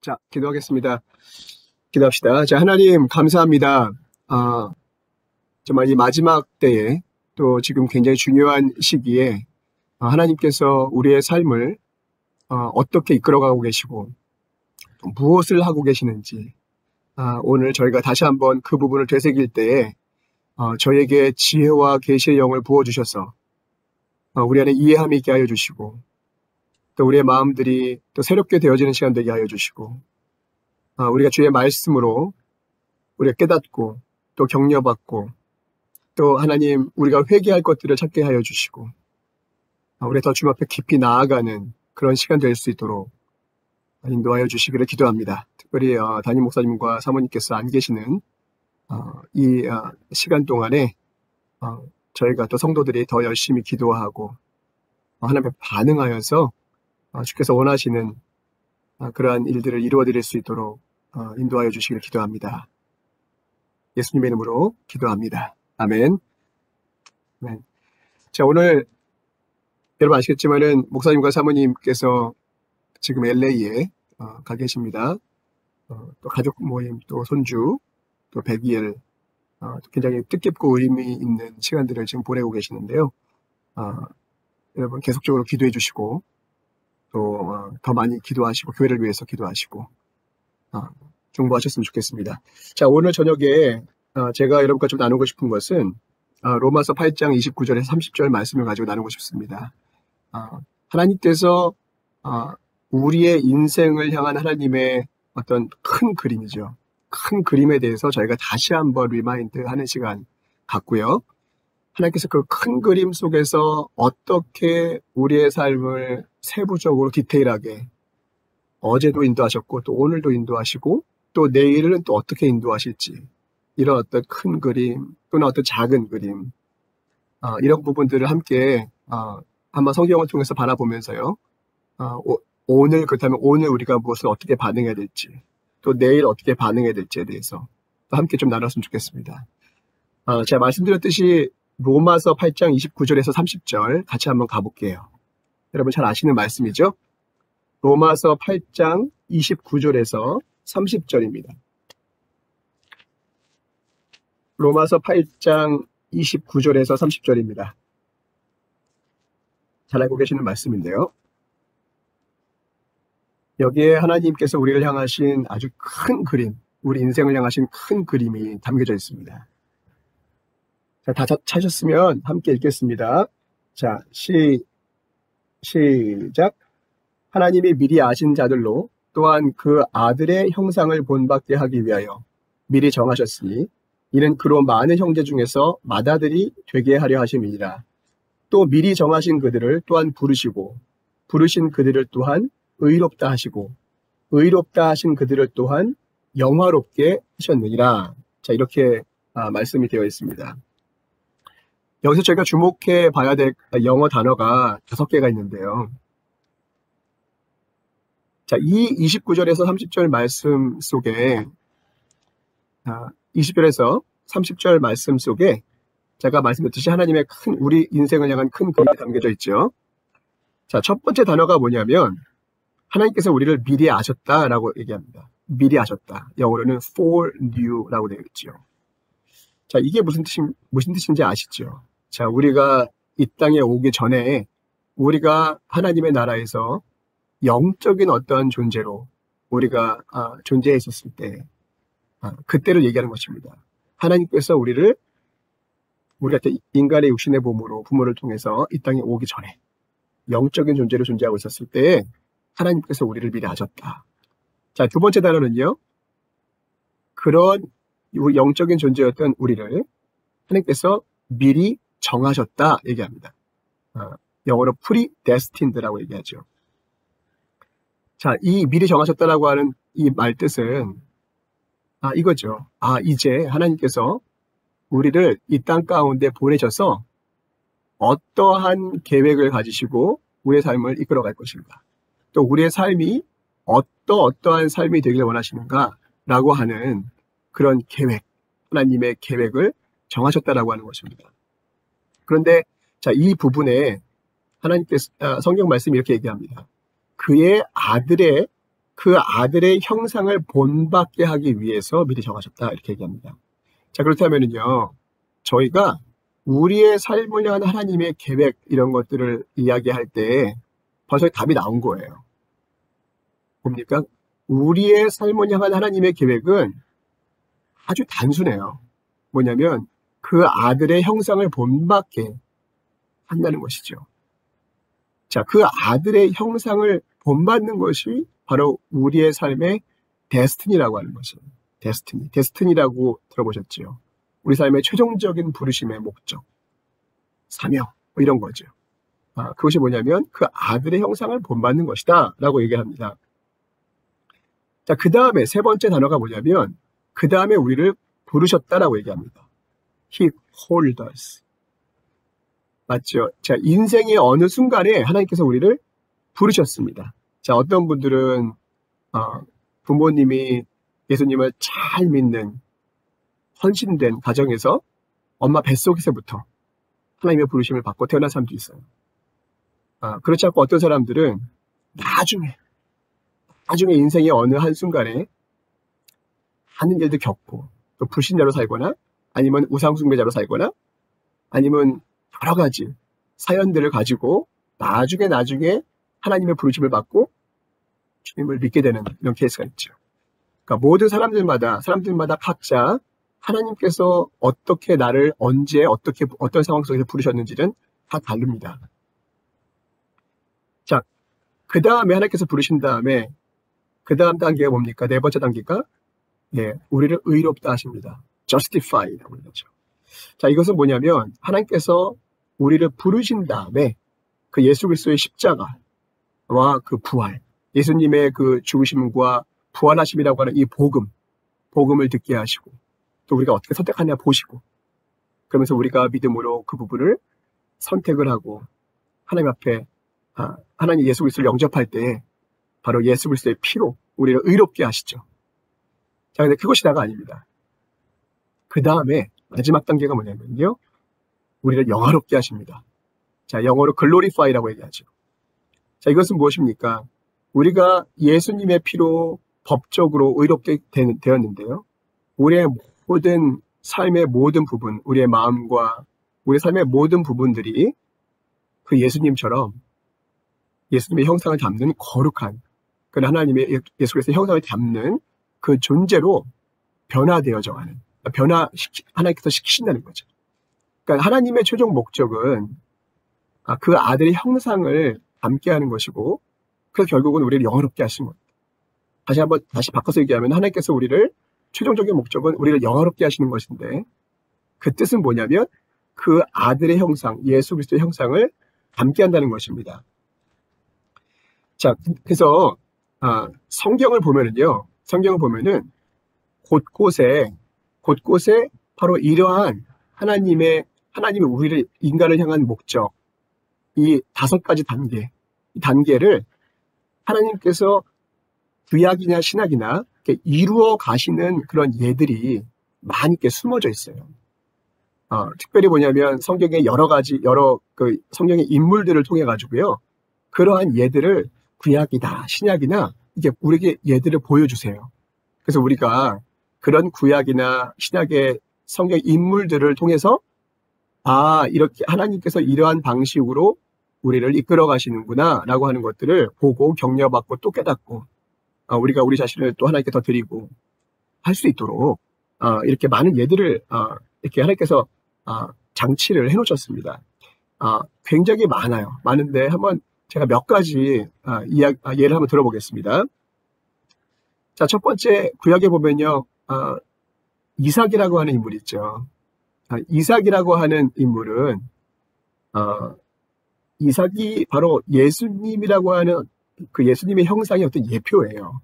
자, 기도하겠습니다. 기도합시다. 자, 하나님, 감사합니다. 정말 이 마지막 때에 또 지금 굉장히 중요한 시기에 하나님께서 우리의 삶을 어떻게 이끌어가고 계시고 또 무엇을 하고 계시는지 오늘 저희가 다시 한번 그 부분을 되새길 때에 저에게 지혜와 계시의 영을 부어주셔서 우리 안에 이해함이 있게 하여 주시고 또 우리의 마음들이 또 새롭게 되어지는 시간 되게 하여 주시고 우리가 주의 말씀으로 우리가 깨닫고 또 격려받고 또 하나님 우리가 회개할 것들을 찾게 하여 주시고 우리가 더 주님 앞에 깊이 나아가는 그런 시간 될 수 있도록 인도하여 주시기를 기도합니다. 특별히 담임 목사님과 사모님께서 안 계시는 이 시간 동안에 저희가 또 성도들이 더 열심히 기도하고 하나님 앞에 반응하여서 주께서 원하시는 그러한 일들을 이루어드릴 수 있도록 인도하여 주시기를 기도합니다. 예수님의 이름으로 기도합니다. 아멘. 아멘. 자, 오늘 여러분 아시겠지만은 목사님과 사모님께서 지금 LA에 가 계십니다. 또 가족 모임, 또 손주, 또 100일 굉장히 뜻깊고 의미 있는 시간들을 지금 보내고 계시는데요. 여러분 계속적으로 기도해 주시고 또 더 많이 기도하시고 교회를 위해서 기도하시고 중보하셨으면 좋겠습니다. 자, 오늘 저녁에 제가 여러분과 좀 나누고 싶은 것은 로마서 8장 29절에서 30절 말씀을 가지고 나누고 싶습니다. 하나님께서 우리의 인생을 향한 하나님의 어떤 큰 그림이죠. 큰 그림에 대해서 저희가 다시 한번 리마인드하는 시간 갖고요. 하나님께서 그 큰 그림 속에서 어떻게 우리의 삶을 세부적으로 디테일하게 어제도 인도하셨고 또 오늘도 인도하시고 또 내일은 또 어떻게 인도하실지 이런 어떤 큰 그림 또는 어떤 작은 그림 이런 부분들을 함께 한번 성경을 통해서 바라보면서요. 오늘 그렇다면 오늘 우리가 무엇을 어떻게 반응해야 될지 또 내일 어떻게 반응해야 될지에 대해서 또 함께 좀 나눴으면 좋겠습니다. 제가 말씀드렸듯이 로마서 8장 29절에서 30절 같이 한번 가볼게요. 여러분 잘 아시는 말씀이죠? 로마서 8장 29절에서 30절입니다. 로마서 8장 29절에서 30절입니다. 잘 알고 계시는 말씀인데요. 여기에 하나님께서 우리를 향하신 아주 큰 그림, 우리 인생을 향하신 큰 그림이 담겨져 있습니다. 자, 다 찾으셨으면 함께 읽겠습니다. 자, 시작. 하나님이 미리 아신 자들로 또한 그 아들의 형상을 본받게 하기 위하여 미리 정하셨으니 이는 그로 많은 형제 중에서 맏아들이 되게 하려 하심이니라. 또 미리 정하신 그들을 또한 부르시고 부르신 그들을 또한 의롭다 하시고 의롭다 하신 그들을 또한 영화롭게 하셨느니라. 자, 이렇게 말씀이 되어 있습니다. 여기서 저희가 주목해 봐야 될 영어 단어가 5개가 있는데요. 자, 이 29절에서 30절 말씀 속에 20절에서 30절 말씀 속에 제가 말씀드렸듯이 하나님의 큰 우리 인생을 향한 큰 그림이 담겨져 있죠. 자, 첫 번째 단어가 뭐냐면 하나님께서 우리를 미리 아셨다라고 얘기합니다. 미리 아셨다. 영어로는 foreknew라고 되어 있죠. 자, 이게 무슨 뜻인지 아시죠? 자, 우리가 이 땅에 오기 전에 우리가 하나님의 나라에서 영적인 어떤 존재로 우리가 존재해 있었을 때 그때를 얘기하는 것입니다. 하나님께서 우리가 인간의 육신의 부모를 통해서 이 땅에 오기 전에 영적인 존재로 존재하고 있었을 때 하나님께서 우리를 미리 아셨다. 자, 두 번째 단어는요. 그런 영적인 존재였던 우리를 하나님께서 미리 정하셨다 얘기합니다. 영어로 predestined라고 얘기하죠. 자, 이 미리 정하셨다라고 하는 이 말 뜻은 이거죠. 이제 하나님께서 우리를 이 땅 가운데 보내셔서 어떠한 계획을 가지시고 우리의 삶을 이끌어갈 것인가. 또 우리의 삶이 어떠한 삶이 되길 원하시는가라고 하는 그런 계획, 하나님의 계획을 정하셨다라고 하는 것입니다. 그런데 자, 이 부분에 하나님께서 성경 말씀이 이렇게 얘기합니다. 그의 아들의 그 아들의 형상을 본받게 하기 위해서 미리 정하셨다. 이렇게 얘기합니다. 자, 그렇다면은요, 저희가 우리의 삶을 향한 하나님의 계획, 이런 것들을 이야기할 때 벌써 답이 나온 거예요. 뭡니까? 우리의 삶을 향한 하나님의 계획은 아주 단순해요. 뭐냐면 그 아들의 형상을 본받게 한다는 것이죠. 자, 그 아들의 형상을 본받는 것이 바로 우리의 삶의 데스티니라고 하는 것이에요. 데스티니라고 들어보셨죠? 우리 삶의 최종적인 부르심의 목적, 사명, 뭐 이런 거죠. 그것이 뭐냐면 그 아들의 형상을 본받는 것이다 라고 얘기합니다. 자, 그 다음에 세 번째 단어가 뭐냐면 그 다음에 우리를 부르셨다라고 얘기합니다. He called us. 맞죠? 자, 인생의 어느 순간에 하나님께서 우리를 부르셨습니다. 자, 어떤 분들은 부모님이 예수님을 잘 믿는 헌신된 가정에서 엄마 뱃속에서부터 하나님의 부르심을 받고 태어난 사람도 있어요. 그렇지 않고 어떤 사람들은 나중에 인생의 어느 한순간에 하는 일도 겪고 또 불신자로 살거나 아니면 우상숭배자로 살거나 아니면 여러 가지 사연들을 가지고 나중에 하나님의 부르심을 받고 주님을 믿게 되는 이런 케이스가 있죠. 그러니까 모든 사람들마다 각자 하나님께서 어떻게 나를 언제 어떤 상황 속에서 부르셨는지는 다 다릅니다. 자, 그 다음에 하나님께서 부르신 다음에 그 다음 단계가 뭡니까? 네 번째 단계가 우리를 의롭다 하십니다. justify라고 그러죠. 자, 이것은 뭐냐면 하나님께서 우리를 부르신 다음에 그 예수 그리스도의 십자가와 그 부활, 예수님의 그 죽으심과 부활하심이라고 하는 이 복음을 듣게 하시고 또 우리가 어떻게 선택하냐 보시고 그러면서 우리가 믿음으로 그 부분을 선택을 하고 하나님 앞에 하나님 예수 그리스도를 영접할 때 바로 예수 그리스도의 피로 우리를 의롭게 하시죠. 자, 근데 그것이 다가 아닙니다. 그 다음에 마지막 단계가 뭐냐면요. 우리를 영화롭게 하십니다. 자, 영어로 glorify라고 얘기하죠. 자, 이것은 무엇입니까? 우리가 예수님의 피로 법적으로 의롭게 되었는데요. 우리의 모든 삶의 모든 부분, 우리의 마음과 우리 삶의 모든 부분들이 그 예수님처럼 예수님의 형상을 담는 거룩한 그 하나님의 예수 그리스도의 형상을 담는 그 존재로 변화되어져 가는 하나님께서 시키신다는 거죠. 그러니까 하나님의 최종 목적은 그 아들의 형상을 담게 하는 것이고 그래서 결국은 우리를 영화롭게 하신 겁니다. 다시 바꿔서 얘기하면 하나님께서 우리를 최종적인 목적은 우리를 영화롭게 하시는 것인데 그 뜻은 뭐냐면 그 아들의 형상, 예수 그리스도의 형상을 담게 한다는 것입니다. 자, 그래서 성경을 보면은 곳곳에 바로 이러한 하나님의 우리를 인간을 향한 목적, 이 5가지 단계를 하나님께서 구약이나 신약이나 이루어 가시는 그런 예들이 많이 이렇게 숨어져 있어요. 특별히 뭐냐면 성경의 여러 성경의 인물들을 통해 가지고요. 그러한 예들을 구약이나 신약이나 이게 우리에게 예들을 보여주세요. 그래서 우리가 그런 구약이나 신약의 성경 인물들을 통해서 이렇게 하나님께서 이러한 방식으로 우리를 이끌어 가시는구나 라고 하는 것들을 보고 격려받고 또 깨닫고 우리가 우리 자신을 또 하나님께 더 드리고 할 수 있도록 이렇게 많은 예들을 이렇게 하나님께서 장치를 해놓으셨습니다. 굉장히 많은데 한번 제가 몇 가지 예를 한번 들어보겠습니다. 자, 첫 번째 구약에 보면요, 이삭이라고 하는 인물이 있죠. 이삭이라고 하는 인물은 이삭이 바로 예수님이라고 하는 그 예수님의 형상의 어떤 예표예요.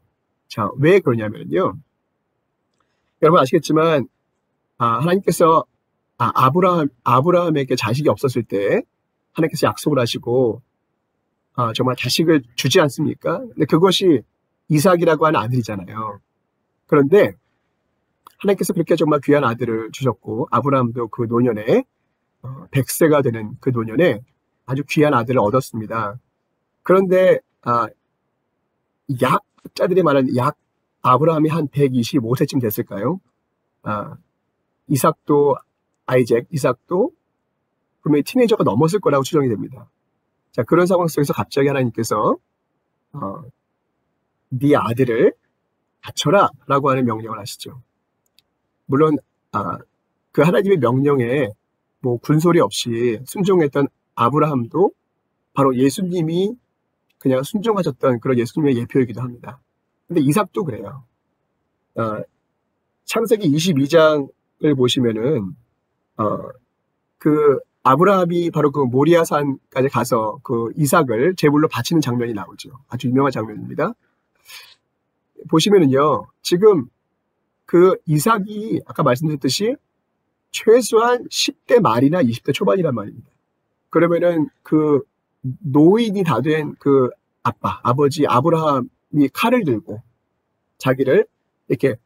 자, 왜 그러냐면요. 여러분 아시겠지만 하나님께서 아브라함에게 자식이 없었을 때 하나님께서 약속을 하시고 정말 자식을 주지 않습니까? 근데 그것이 이삭이라고 하는 아들이잖아요. 그런데 하나님께서 그렇게 정말 귀한 아들을 주셨고 아브라함도 그 노년에 100세가 되는 그 노년에 아주 귀한 아들을 얻었습니다. 그런데 약 학자들이 말하는 아브라함이 한 125세쯤 됐을까요? 이삭도 분명히 티네이저가 넘었을 거라고 추정이 됩니다. 자, 그런 상황 속에서 갑자기 하나님께서 네 아들을 바쳐라 라고 하는 명령을 하시죠. 물론 그 하나님의 명령에 뭐 군소리 없이 순종했던 아브라함도 바로 예수님이 그냥 순종하셨던 그런 예수님의 예표이기도 합니다. 근데 이삭도 그래요. 창세기 22장을 보시면은 그 아브라함이 바로 그 모리아산까지 가서 그 이삭을 제물로 바치는 장면이 나오죠. 아주 유명한 장면입니다. 보시면은요, 지금 그 이삭이 아까 말씀드렸듯이 최소한 10대 말이나 20대 초반이란 말입니다. 그러면은 그 노인이 다 된 그 아버지 아브라함이 칼을 들고 자기를 이렇게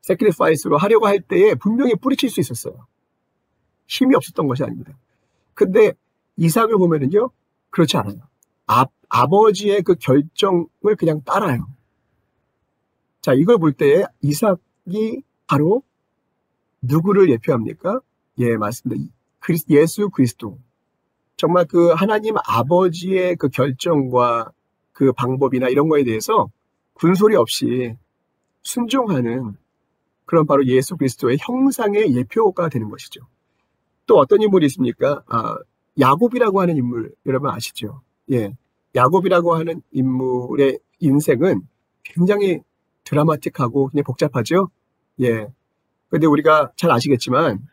세크리파이스로 하려고 할 때에 분명히 뿌리칠 수 있었어요. 힘이 없었던 것이 아닙니다. 근데 이삭을 보면은요, 그렇지 않아요. 아버지의 그 결정을 그냥 따라요. 자, 이걸 볼 때 이삭이 바로 누구를 예표합니까? 예, 맞습니다. 예수 그리스도. 정말 그 하나님 아버지의 그 결정과 그 방법이나 이런 거에 대해서 군소리 없이 순종하는 그런 바로 예수 그리스도의 형상의 예표가 되는 것이죠. 또 어떤 인물이 있습니까? 야곱이라고 하는 인물, 여러분 아시죠? 예. 야곱이라고 하는 인물의 인생은 굉장히 드라마틱하고 그냥 복잡하죠? 예. 근데 우리가 잘 아시겠지만,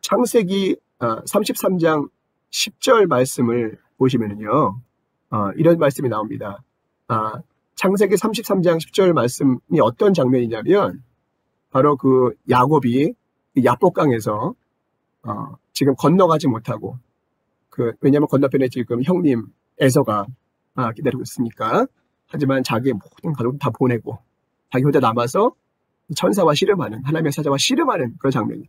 창세기 33장 10절 말씀을 보시면은요, 이런 말씀이 나옵니다. 창세기 33장 10절 말씀이 어떤 장면이냐면, 바로 그 야곱이 야복강에서 지금 건너가지 못하고, 왜냐면 건너편에 지금 형님 에서가 기다리고 있으니까. 하지만 자기의 모든 가족을 다 보내고 자기 혼자 남아서 천사와 씨름하는, 하나님의 사자와 씨름하는 그런 장면이.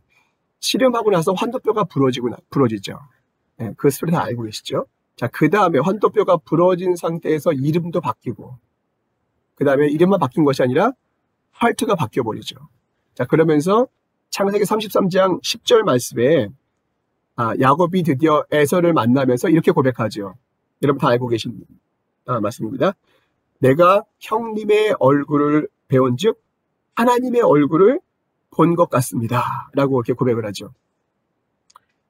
씨름하고 나서 환도뼈가 부러지죠. 네, 그 스토리 다 알고 계시죠? 자, 그 다음에 환도뼈가 부러진 상태에서 이름도 바뀌고, 그 다음에 이름만 바뀐 것이 아니라 활트가 바뀌어버리죠. 자, 그러면서 창세기 33장 10절 말씀에 야곱이 드디어 에서를 만나면서 이렇게 고백하죠. 여러분 다 알고 계신 말씀입니다. 내가 형님의 얼굴을 배운 즉 하나님의 얼굴을 본 것 같습니다. 라고 이렇게 고백을 하죠.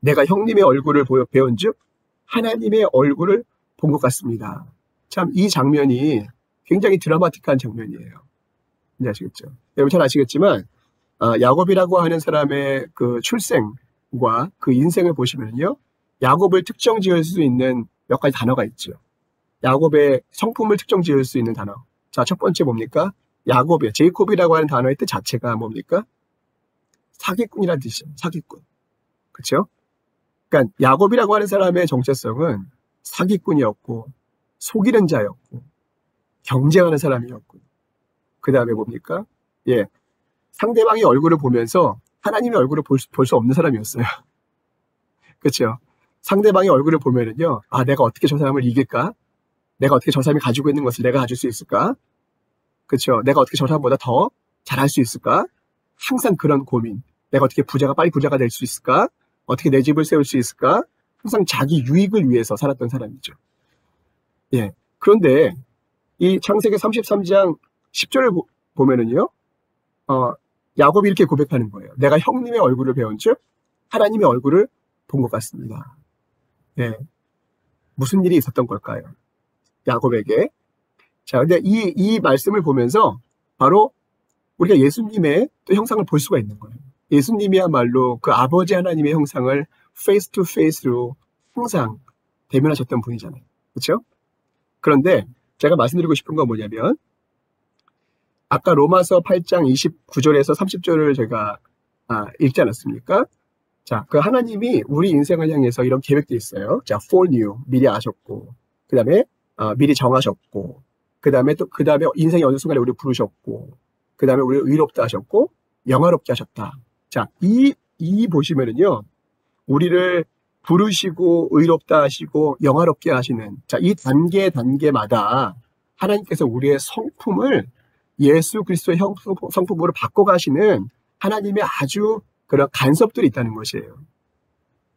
내가 형님의 얼굴을 배운 즉 하나님의 얼굴을 본 것 같습니다. 참 이 장면이 굉장히 드라마틱한 장면이에요. 이제 아시겠죠? 여러분 잘 아시겠지만 야곱이라고 하는 사람의 그 출생과 그 인생을 보시면요, 야곱을 특정 지을 수 있는 몇 가지 단어가 있죠. 야곱의 성품을 특정 지을 수 있는 단어. 자, 첫 번째 뭡니까? 제이콥이라고 하는 단어의 뜻 자체가 뭡니까? 사기꾼이라는 뜻이에요. 사기꾼. 그렇죠? 그러니까 야곱이라고 하는 사람의 정체성은 사기꾼이었고, 속이는 자였고, 경쟁하는 사람이었고, 그 다음에 뭡니까? 예, 상대방의 얼굴을 보면서 하나님의 얼굴을 볼 수 없는 사람이었어요. 그렇죠? 상대방의 얼굴을 보면은요, 내가 어떻게 저 사람을 이길까? 내가 어떻게 저 사람이 가지고 있는 것을 내가 가질 수 있을까? 그렇죠? 내가 어떻게 저 사람보다 더 잘할 수 있을까? 항상 그런 고민. 내가 어떻게 빨리 부자가 될 수 있을까? 어떻게 내 집을 세울 수 있을까? 항상 자기 유익을 위해서 살았던 사람이죠. 예. 그런데 이 창세기 33장 10절을 보면은요, 야곱이 이렇게 고백하는 거예요. 내가 형님의 얼굴을 배운 즉 하나님의 얼굴을 본 것 같습니다. 예. 무슨 일이 있었던 걸까요? 야곱에게. 자, 근데 이 말씀을 보면서 바로 우리가 예수님의 또 형상을 볼 수가 있는 거예요. 예수님이야말로 그 아버지 하나님의 형상을 페이스 투 페이스로 항상 대면하셨던 분이잖아요. 그렇죠? 그런데 제가 말씀드리고 싶은 건 뭐냐면, 아까 로마서 8장 29절에서 30절을 제가 읽지 않았습니까? 자, 그 하나님이 우리 인생을 향해서 이런 계획도 있어요. 자, foreknew, 미리 아셨고, 그 다음에 미리 정하셨고, 그 다음에 인생의 어느 순간에 우리 부르셨고, 그 다음에 우리 의롭다 하셨고, 영화롭게 하셨다. 자, 이 보시면은요, 우리를 부르시고, 의롭다 하시고, 영화롭게 하시는, 자, 이 단계마다 하나님께서 우리의 성품을 예수 그리스도의 성품으로 바꿔가시는 하나님의 아주 그런 간섭들이 있다는 것이에요.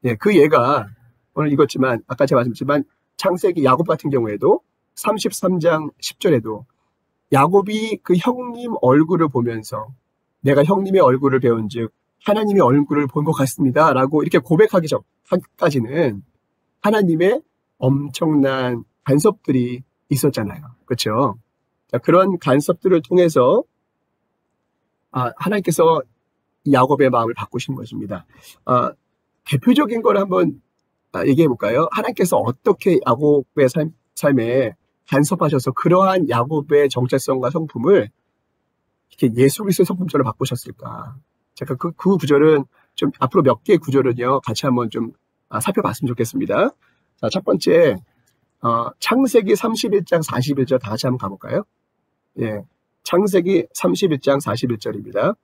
예, 그 예가 오늘 읽었지만 아까 제가 말씀드렸지만 창세기 야곱 같은 경우에도 33장 10절에도 야곱이 그 형님 얼굴을 보면서 내가 형님의 얼굴을 배운즉 하나님의 얼굴을 본 것 같습니다 라고 이렇게 고백하기 전까지는 하나님의 엄청난 간섭들이 있었잖아요. 그렇죠? 자, 그런 간섭들을 통해서 하나님께서 야곱의 마음을 바꾸신 것입니다. 대표적인 걸 한번 얘기해 볼까요? 하나님께서 어떻게 야곱의 삶에 간섭하셔서 그러한 야곱의 정체성과 성품을 이렇게 예수 그리스도의 성품처럼 바꾸셨을까? 제가 그 구절은 좀 앞으로 몇 개의 구절은요 같이 한번 좀 살펴봤으면 좋겠습니다. 자, 첫 번째 창세기 31장 41절 다 같이 한번 가볼까요? 예, 창세기 31장 41절입니다.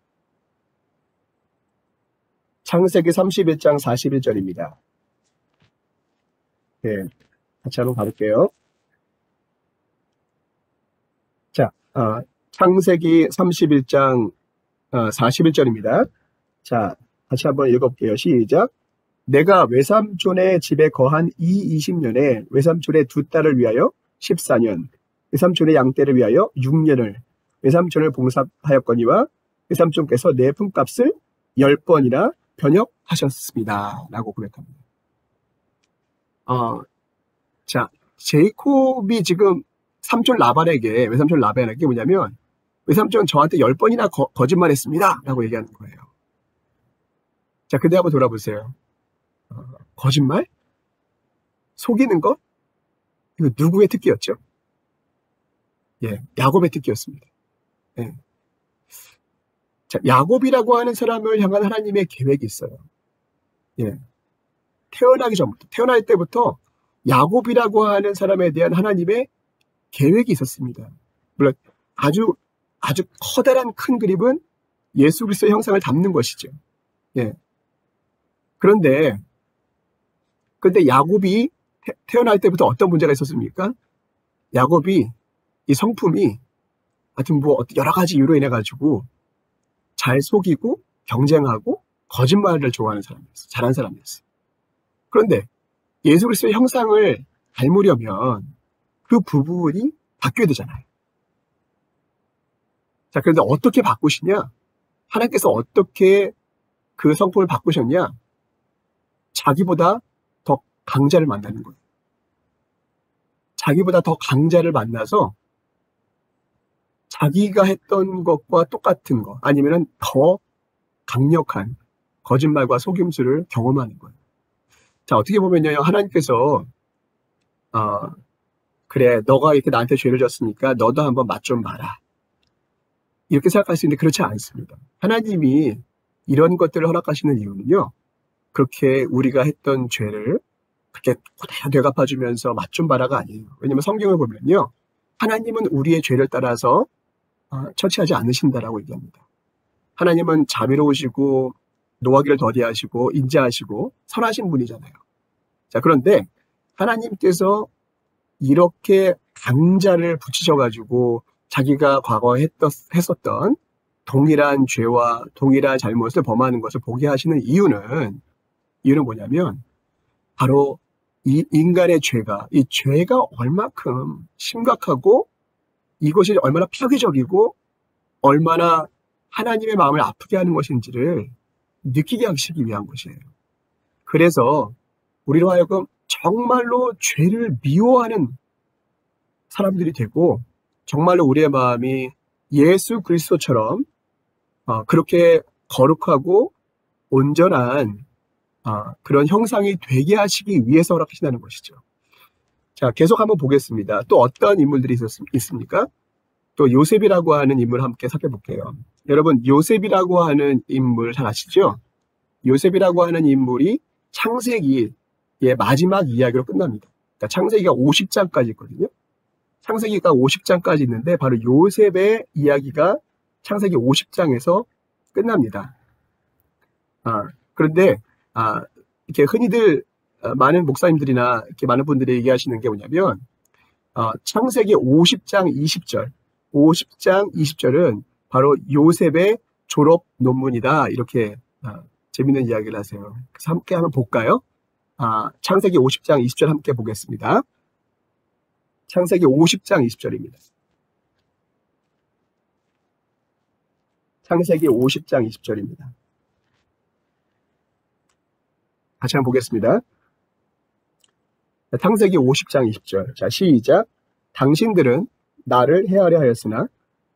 창세기 31장 41절입니다. 예, 같이 한번 가볼게요. 자, 창세기 31장 41절입니다. 자, 같이 한번 읽어볼게요. 시작. 내가 외삼촌의 집에 거한 이 20년에 외삼촌의 두 딸을 위하여 14년, 외삼촌의 양떼를 위하여 6년을 외삼촌을 봉사하였거니와 외삼촌께서 내 품값을 10번이나 변역하셨습니다. 라고 고백합니다. 자, 제이콥이 지금 삼촌 라반에게, 외삼촌 라반에게 뭐냐면, 외삼촌 저한테 10번이나 거짓말했습니다. 라고 얘기하는 거예요. 자, 근데 한번 돌아보세요. 거짓말? 속이는 거? 이거 누구의 특기였죠? 예, 야곱의 특기였습니다. 예. 자, 야곱이라고 하는 사람을 향한 하나님의 계획이 있어요. 예. 태어나기 전부터, 태어날 때부터 야곱이라고 하는 사람에 대한 하나님의 계획이 있었습니다. 물론 아주 커다란 큰 그림은 예수 그리스도의 형상을 담는 것이죠. 예. 그런데 야곱이 태어날 때부터 어떤 문제가 있었습니까? 야곱이 이 성품이 하여튼 뭐 여러 가지 이유로 인해 가지고 잘 속이고 경쟁하고 거짓말을 좋아하는 사람이었어요. 잘하는 사람이었어요. 그런데 예수 그리스도의 형상을 닮으려면 그 부분이 바뀌어야 되잖아요. 자, 그런데 어떻게 바꾸시냐? 하나님께서 어떻게 그 성품을 바꾸셨냐? 자기보다 더 강자를 만나는 거예요. 자기보다 더 강자를 만나서 자기가 했던 것과 똑같은 거 아니면 더 강력한 거짓말과 속임수를 경험하는 거예요. 자, 어떻게 보면요, 하나님께서 그래, 너가 이렇게 나한테 죄를 졌으니까 너도 한번 맛 좀 봐라. 이렇게 생각할 수 있는데 그렇지 않습니다. 하나님이 이런 것들을 허락하시는 이유는요, 그렇게 우리가 했던 죄를 그렇게 그대로 되갚아주면서 맛 좀 봐라가 아니에요. 왜냐하면 성경을 보면요, 하나님은 우리의 죄를 따라서 처치하지 않으신다라고 얘기합니다. 하나님은 자비로우시고 노하기를 더디하시고 인자하시고 선하신 분이잖아요. 자, 그런데 하나님께서 이렇게 강자를 붙이셔가지고 자기가 과거에 했었던 동일한 죄와 동일한 잘못을 범하는 것을 보게 하시는 이유는 뭐냐면 바로 이 인간의 이 죄가 얼마큼 심각하고 이것이 얼마나 파괴적이고 얼마나 하나님의 마음을 아프게 하는 것인지를 느끼게 하시기 위한 것이에요. 그래서 우리로 하여금 정말로 죄를 미워하는 사람들이 되고 정말로 우리의 마음이 예수 그리스도처럼 그렇게 거룩하고 온전한 그런 형상이 되게 하시기 위해서 허락하신다는 것이죠. 자, 계속 한번 보겠습니다. 또 어떤 인물들이 있습니까? 또 요셉이라고 하는 인물 함께 살펴볼게요. 여러분, 요셉이라고 하는 인물 잘 아시죠? 요셉이라고 하는 인물이 창세기의 마지막 이야기로 끝납니다. 그러니까 창세기가 50장까지 있거든요. 창세기가 50장까지 있는데 바로 요셉의 이야기가 창세기 50장에서 끝납니다. 그런데 이렇게 흔히들 많은 목사님들이나 이렇게 많은 분들이 얘기하시는 게 뭐냐면 창세기 50장 20절. 50장 20절은 바로 요셉의 졸업 논문이다. 이렇게 재밌는 이야기를 하세요. 그래서 함께 한번 볼까요? 창세기 50장 20절 함께 보겠습니다. 창세기 50장 20절입니다. 창세기 50장 20절입니다. 같이 한번 보겠습니다. 창세기 50장 20절. 자, 시작. 당신들은 나를 헤아려 하였으나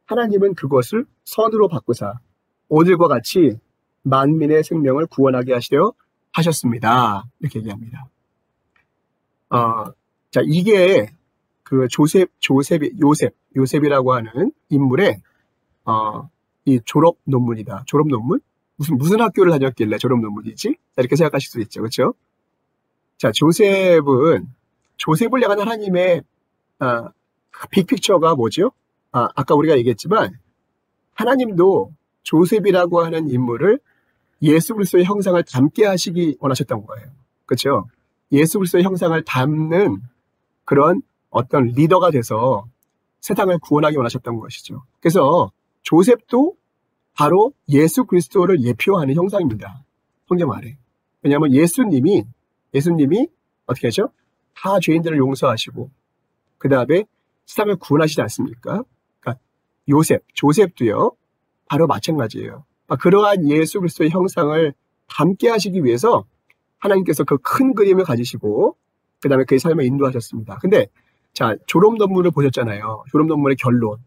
하나님은 그것을 선으로 바꾸사 오늘과 같이 만민의 생명을 구원하게 하시려 하셨습니다. 이렇게 얘기합니다. 자, 이게 그 요셉이라고 하는 인물의 이 졸업 논문이다. 졸업 논문? 무슨 학교를 다녔길래 졸업 논문이지? 자, 이렇게 생각하실 수 있죠. 그렇죠? 자, 조셉을 향한 하나님의 빅픽처가 뭐죠? 아까 우리가 얘기했지만 하나님도 조셉이라고 하는 인물을 예수 그리스도의 형상을 닮게 하시기 원하셨던 거예요. 그렇죠? 예수 그리스도의 형상을 닮는 그런 어떤 리더가 돼서 세상을 구원하기 원하셨던 것이죠. 그래서 조셉도 바로 예수 그리스도를 예표하는 형상입니다. 성경 아래. 왜냐하면 예수님이 어떻게 하죠? 다 죄인들을 용서하시고 그 다음에 세상을 구원하시지 않습니까? 그러니까 조셉도요. 바로 마찬가지예요. 그러한 예수 그리스도의 형상을 닮게 하시기 위해서 하나님께서 그 큰 그림을 가지시고 그 다음에 그의 삶을 인도하셨습니다. 근데 자, 졸업 논문을 보셨잖아요. 졸업 논문의 결론.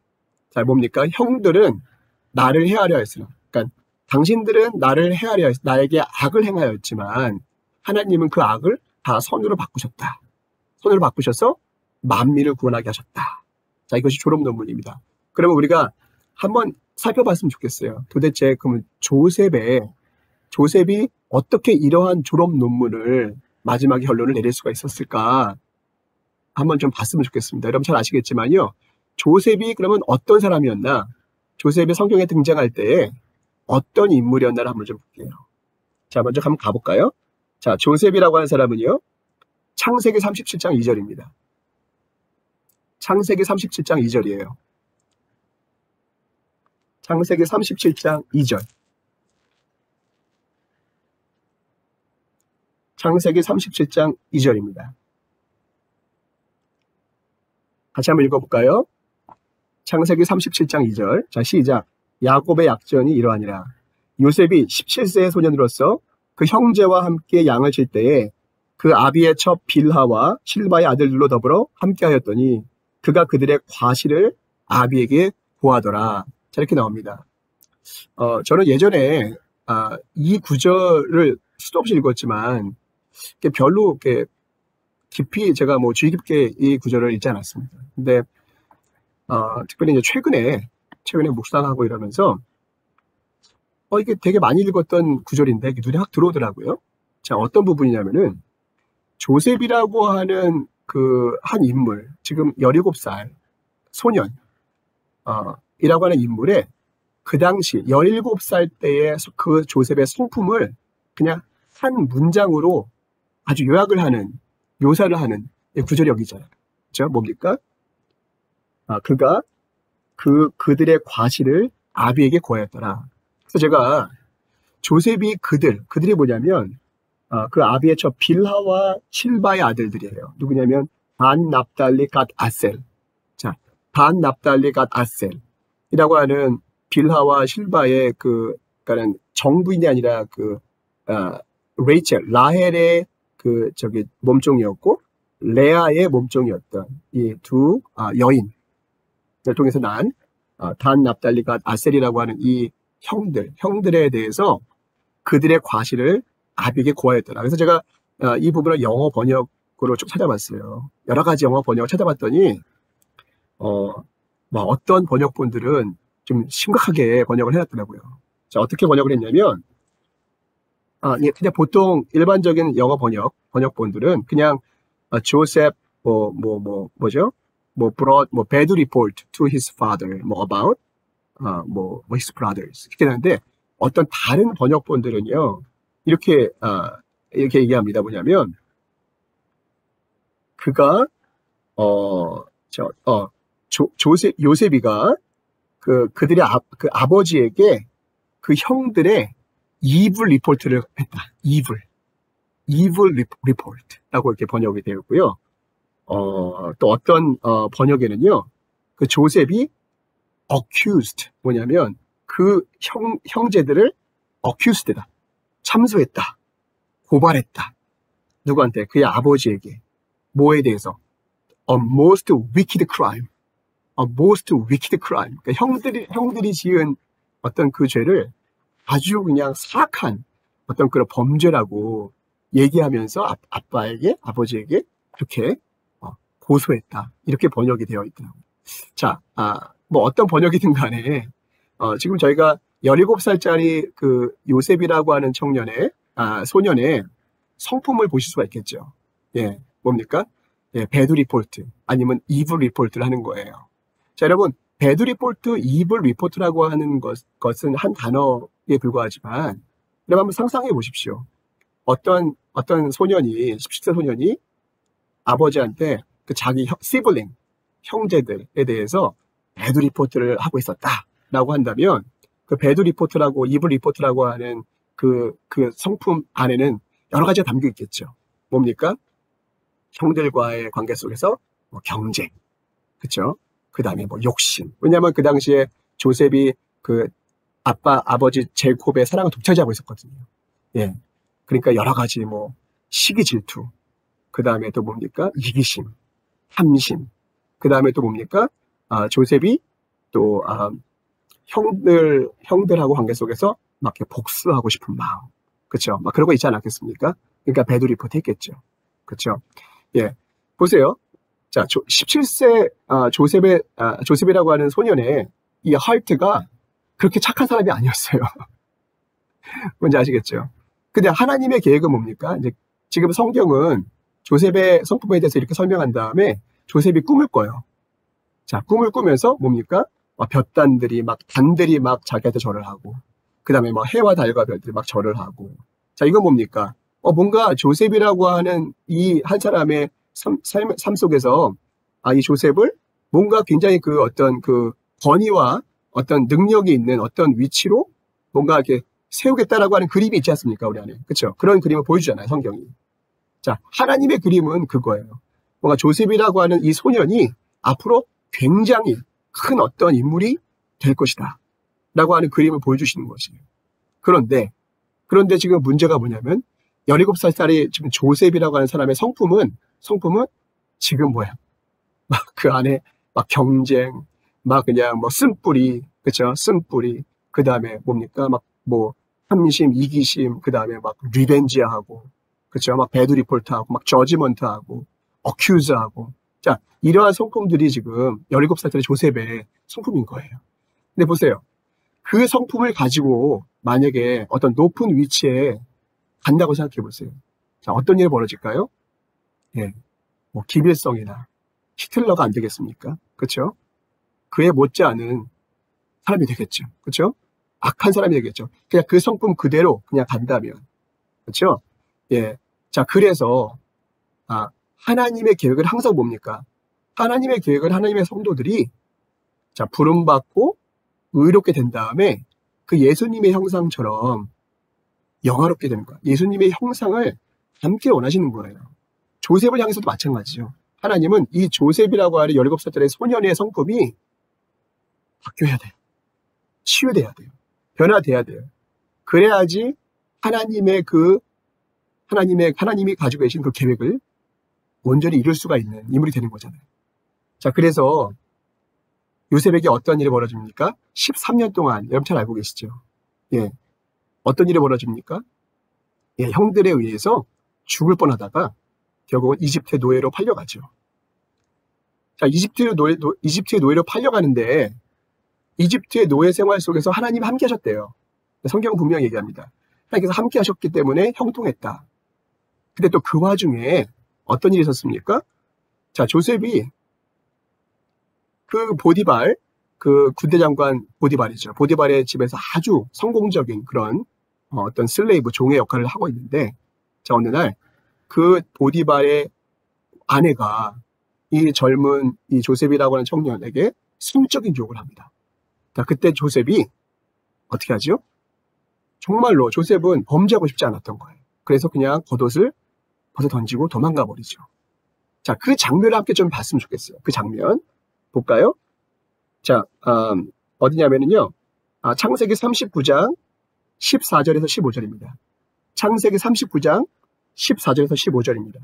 자, 뭡니까? 형들은 나를 헤아려 하였으나. 그러니까 당신들은 나를 헤아려 나에게 악을 행하였지만 하나님은 그 악을 다 선으로 바꾸셨다. 선으로 바꾸셔서 만민을 구원하게 하셨다. 자, 이것이 졸업 논문입니다. 그러면 우리가 한번 살펴봤으면 좋겠어요. 도대체 그러면 조셉이 어떻게 이러한 졸업 논문을 마지막에 결론을 내릴 수가 있었을까? 한번 좀 봤으면 좋겠습니다. 여러분 잘 아시겠지만요. 조셉이 그러면 어떤 사람이었나? 조셉이 성경에 등장할 때에 어떤 인물이었나를 한번 좀 볼게요. 자, 먼저 한번 가볼까요? 자, 조셉이라고 하는 사람은요. 창세기 37장 2절입니다. 창세기 37장 2절이에요. 창세기 37장 2절. 창세기 37장 2절입니다. 같이 한번 읽어볼까요? 창세기 37장 2절. 자, 시작. 야곱의 약전이 이러하니라. 요셉이 17세의 소년으로서 그 형제와 함께 양을 칠 때에 그 아비의 첩 빌하와 실바의 아들들로 더불어 함께하였더니 그가 그들의 과실을 아비에게 고하더라. 자, 이렇게 나옵니다. 저는 예전에 이 구절을 수도 없이 읽었지만 별로 깊이 제가 주의 깊게 이 구절을 읽지 않았습니다. 근데 특별히 이제 최근에 묵상하고 이러면서 이게 되게 많이 읽었던 구절인데 이게 눈에 확 들어오더라고요. 자, 어떤 부분이냐면은 조셉이라고 하는 그 한 인물, 지금 17살 소년 이라고 하는 인물의 그 당시 17살 때의 그 조셉의 성품을 그냥 한 문장으로 아주 묘사를 하는 구절이 여기 있잖아요. 그렇죠? 뭡니까? 그가 그들의 과실을 아비에게 고하였더라. 그래서 제가 조셉이 그들이 뭐냐면 그 아비의 저 빌하와 실바의 아들들이에요. 누구냐면 단 납달리 갓 아셀. 자, 단 납달리 갓 아셀이라고 하는 빌하와 실바의 그러니까는 정부인이 아니라 레이첼 라헬의 몸종이었고 레아의 몸종이었던 이 두 여인을 통해서 난 단 납달리 갓 아셀이라고 하는 이 형들에 대해서 그들의 과실을 아비에게 고하였더라. 그래서 제가 이 부분을 영어 번역으로 쭉 찾아봤어요. 여러 가지 영어 번역을 찾아봤더니 어떤 번역본들은 좀 심각하게 번역을 해놨더라고요. 자, 어떻게 번역을 했냐면 그냥 보통 일반적인 영어 번역본들은 그냥 조셉 뭐죠? brought bad report to his father about his brothers 이렇게 되는데 어떤 다른 번역본들은요 이렇게 얘기합니다. 뭐냐면 그가 요셉이가 그들의 아버지에게 그 형들의 이블 리포트를 했다. 이블 리포트라고 이렇게 번역이 되어 있고요. 또 어떤 번역에는요, 그 조셉이 accused, 뭐냐면 그 형제들을 accused다, 참소했다, 고발했다. 누구한테? 그의 아버지에게. 뭐에 대해서? A most wicked crime. A most wicked crime. 그러니까 형들이 지은 어떤 그 죄를 아주 그냥 사악한 어떤 그런 범죄라고 얘기하면서 아버지에게 그렇게 고소했다. 이렇게 번역이 되어 있더라고요. 자, 뭐 어떤 번역이든 간에, 지금 저희가 17살짜리 그 요셉이라고 하는 소년의 성품을 보실 수가 있겠죠. 예, 뭡니까? 예, 배드 리포트 아니면 이블 리포트를 하는 거예요. 자, 여러분, 배드 리포트, 이블 리포트라고 하는 것은 한 단어에 불과하지만, 여러분 한번 상상해 보십시오. 어떤 소년이, 17세 소년이 아버지한테 그 자기 시블링, 형제들에 대해서 배드 리포트를 하고 있었다라고 한다면, 그 배드 리포트라고, 이블 리포트라고 하는 그 성품 안에는 여러 가지가 담겨 있겠죠. 뭡니까? 형들과의 관계 속에서 뭐 경쟁, 그쵸? 그 다음에 뭐 욕심. 왜냐하면 그 당시에 조셉이 그 아버지 제곱의 사랑을 독차지하고 있었거든요. 예. 그러니까 여러 가지 뭐 시기 질투, 그 다음에 또 뭡니까? 이기심, 탐심, 그 다음에 또 뭡니까? 조셉이 또 형들하고 관계 속에서 막 이렇게 복수하고 싶은 마음, 그렇죠? 막 그런 거 있지 않았겠습니까? 그러니까 배드 리포트 했겠죠, 그렇죠? 예, 보세요. 자, 17세 조셉이라고 하는 소년의 이 하트가 그렇게 착한 사람이 아니었어요. 뭔지 아시겠죠? 근데 하나님의 계획은 뭡니까? 이제 지금 성경은 조셉의 성품에 대해서 이렇게 설명한 다음에 조셉이 꿈을 꿔요. 자, 꿈을 꾸면서 뭡니까? 볕단들이 단들이 막 자기한테 절을 하고, 그 다음에 해와 달과 별들이 막 절을 하고. 자, 이건 뭡니까? 뭔가 조셉이라고 하는 이 한 사람의 삶 속에서, 이 조셉을 뭔가 굉장히 그 어떤 그 권위와 어떤 능력이 있는 어떤 위치로 뭔가 이렇게 세우겠다라고 하는 그림이 있지 않습니까? 우리 안에. 그렇죠? 그런 그림을 보여주잖아요, 성경이. 자, 하나님의 그림은 그거예요. 뭔가 조셉이라고 하는 이 소년이 앞으로 굉장히 큰 어떤 인물이 될 것이다 라고 하는 그림을 보여주시는 것이에요. 그런데 지금 문제가 뭐냐면 17살짜리 지금 조셉이라고 하는 사람의 성품은 지금 뭐야? 막 그 안에 막 경쟁, 막 그냥 쓴뿌리, 그쵸? 쓴뿌리. 그 다음에 뭡니까? 탐심, 이기심, 그 다음에 리벤지하고, 그쵸? 배드 리포트하고, 저지먼트하고, 어큐즈하고. 자, 이러한 성품들이 지금 17살짜리 조셉의 성품인 거예요. 근데 보세요. 그 성품을 가지고 만약에 어떤 높은 위치에 간다고 생각해 보세요. 자, 어떤 일이 벌어질까요? 예. 김일성이나 히틀러가 안 되겠습니까? 그렇죠? 그에 못지않은 사람이 되겠죠. 그렇죠? 악한 사람이 되겠죠. 그냥 그 성품 그대로 그냥 간다면. 그렇죠? 예. 자, 그래서 하나님의 계획을 항상 뭡니까? 하나님의 계획을 하나님의 성도들이 부름받고 의롭게 된 다음에 그 예수님의 형상처럼 영화롭게 되는 거야. 예수님의 형상을 함께 원하시는 거예요. 조셉을 향해서도 마찬가지죠. 하나님은 이 조셉이라고 하는 17살짜리 소년의 성품이 바뀌어야 돼요. 치유돼야 돼요. 변화돼야 돼요. 그래야지 하나님이 가지고 계신 그 계획을 온전히 이룰 수가 있는 인물이 되는 거잖아요. 자, 그래서 요셉에게 어떤 일이 벌어집니까? 13년 동안, 여러분 잘 알고 계시죠? 예. 어떤 일이 벌어집니까? 예, 형들에 의해서 죽을 뻔하다가 결국은 이집트의 노예로 팔려가죠. 자, 이집트의 노예로 팔려가는데 이집트의 노예 생활 속에서 하나님이 함께 하셨대요. 성경은 분명히 얘기합니다. 하나님께서 함께 하셨기 때문에 형통했다. 근데 또 그 와중에 어떤 일이 있었습니까? 자, 조셉이 그 보디발, 그 군대 장관 보디발이죠. 보디발의 집에서 아주 성공적인 그런 어떤 슬레이브, 종의 역할을 하고 있는데, 자, 어느 날 그 보디발의 아내가 이 젊은 이 조셉이라고 하는 청년에게 성적인 유혹을 합니다. 자, 그때 조셉이 어떻게 하죠? 정말로 조셉은 범죄하고 싶지 않았던 거예요. 그래서 그냥 겉옷을 벗어 던지고 도망가 버리죠. 자, 그 장면을 함께 좀 봤으면 좋겠어요. 그 장면 볼까요? 자, 어디냐면은요. 창세기 39장 14절에서 15절입니다. 창세기 39장 14절에서 15절입니다.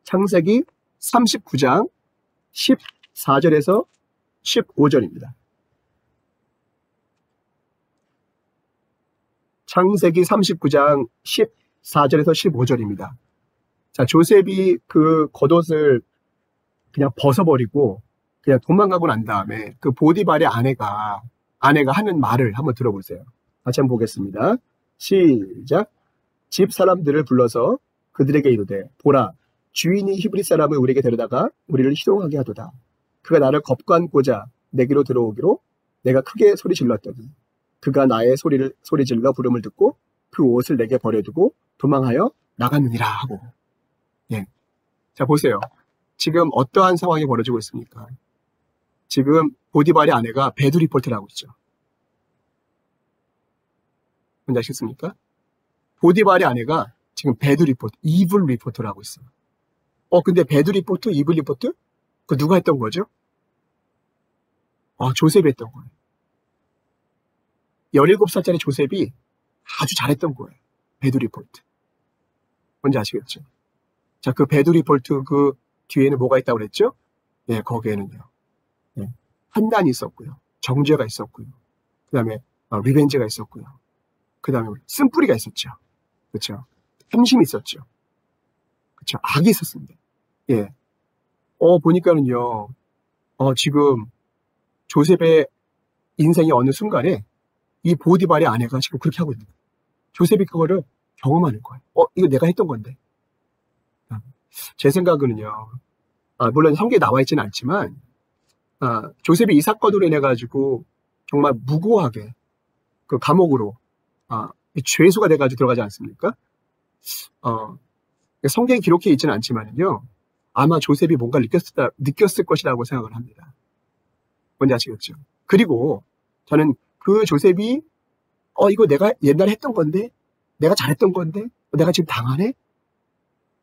창세기 39장 14절에서 15절입니다. 창세기 39장 14절에서 15절입니다. 자, 조셉이 그 겉옷을 그냥 벗어버리고 그냥 도망가고 난 다음에 그 보디발의 아내가 하는 말을 한번 들어보세요. 같이 한번 보겠습니다. 시작. 집 사람들을 불러서 그들에게 이르되 보라 주인이 히브리 사람을 우리에게 데려다가 우리를 희롱하게 하도다. 그가 나를 겁관고자 내게로 들어오기로 내가 크게 소리 질렀더니 그가 나의 소리 질러 부름을 듣고 그 옷을 내게 버려두고 도망하여 나갔느니라 하고. 예. 자, 보세요. 지금 어떠한 상황이 벌어지고 있습니까? 지금 보디발의 아내가 배드 리포트를 하고 있죠. 뭔지 아시겠습니까? 보디발의 아내가 지금 배드 리포트, 이블 리포트를 하고 있어요. 근데 배드 리포트, 이블 리포트? 그 누가 했던 거죠? 조셉이 했던 거예요. 17살짜리 조셉이 아주 잘했던 거예요. 배드 리포트. 뭔지 아시겠죠? 자, 그 배드 리포트 그 뒤에는 뭐가 있다고 그랬죠? 예, 거기에는요. 예, 판단이 있었고요. 정죄가 있었고요. 그 다음에 리벤지가 있었고요. 그 다음에 쓴뿌리가 있었죠. 그렇죠? 탐심이 있었죠. 그렇죠? 악이 있었습니다. 예. 보니까는요. 지금 조셉의 인생의 어느 순간에 이 보디발의 아내가 지금 그렇게 하고 있는 거예요. 조셉이 그거를 경험하는 거예요. 이거 내가 했던 건데. 제 생각은요. 물론 성경에 나와 있지는 않지만 조셉이 이 사건으로 인해 가지고 정말 무고하게 그 감옥으로 죄수가 돼 가지고 들어가지 않습니까? 성경에 기록해 있지는 않지만요. 아마 조셉이 뭔가를 느꼈을 것이라고 생각을 합니다. 뭔지 아시겠죠? 그리고 저는 그 조셉이 이거 내가 옛날에 했던 건데 내가 잘했던 건데 내가 지금 당하네?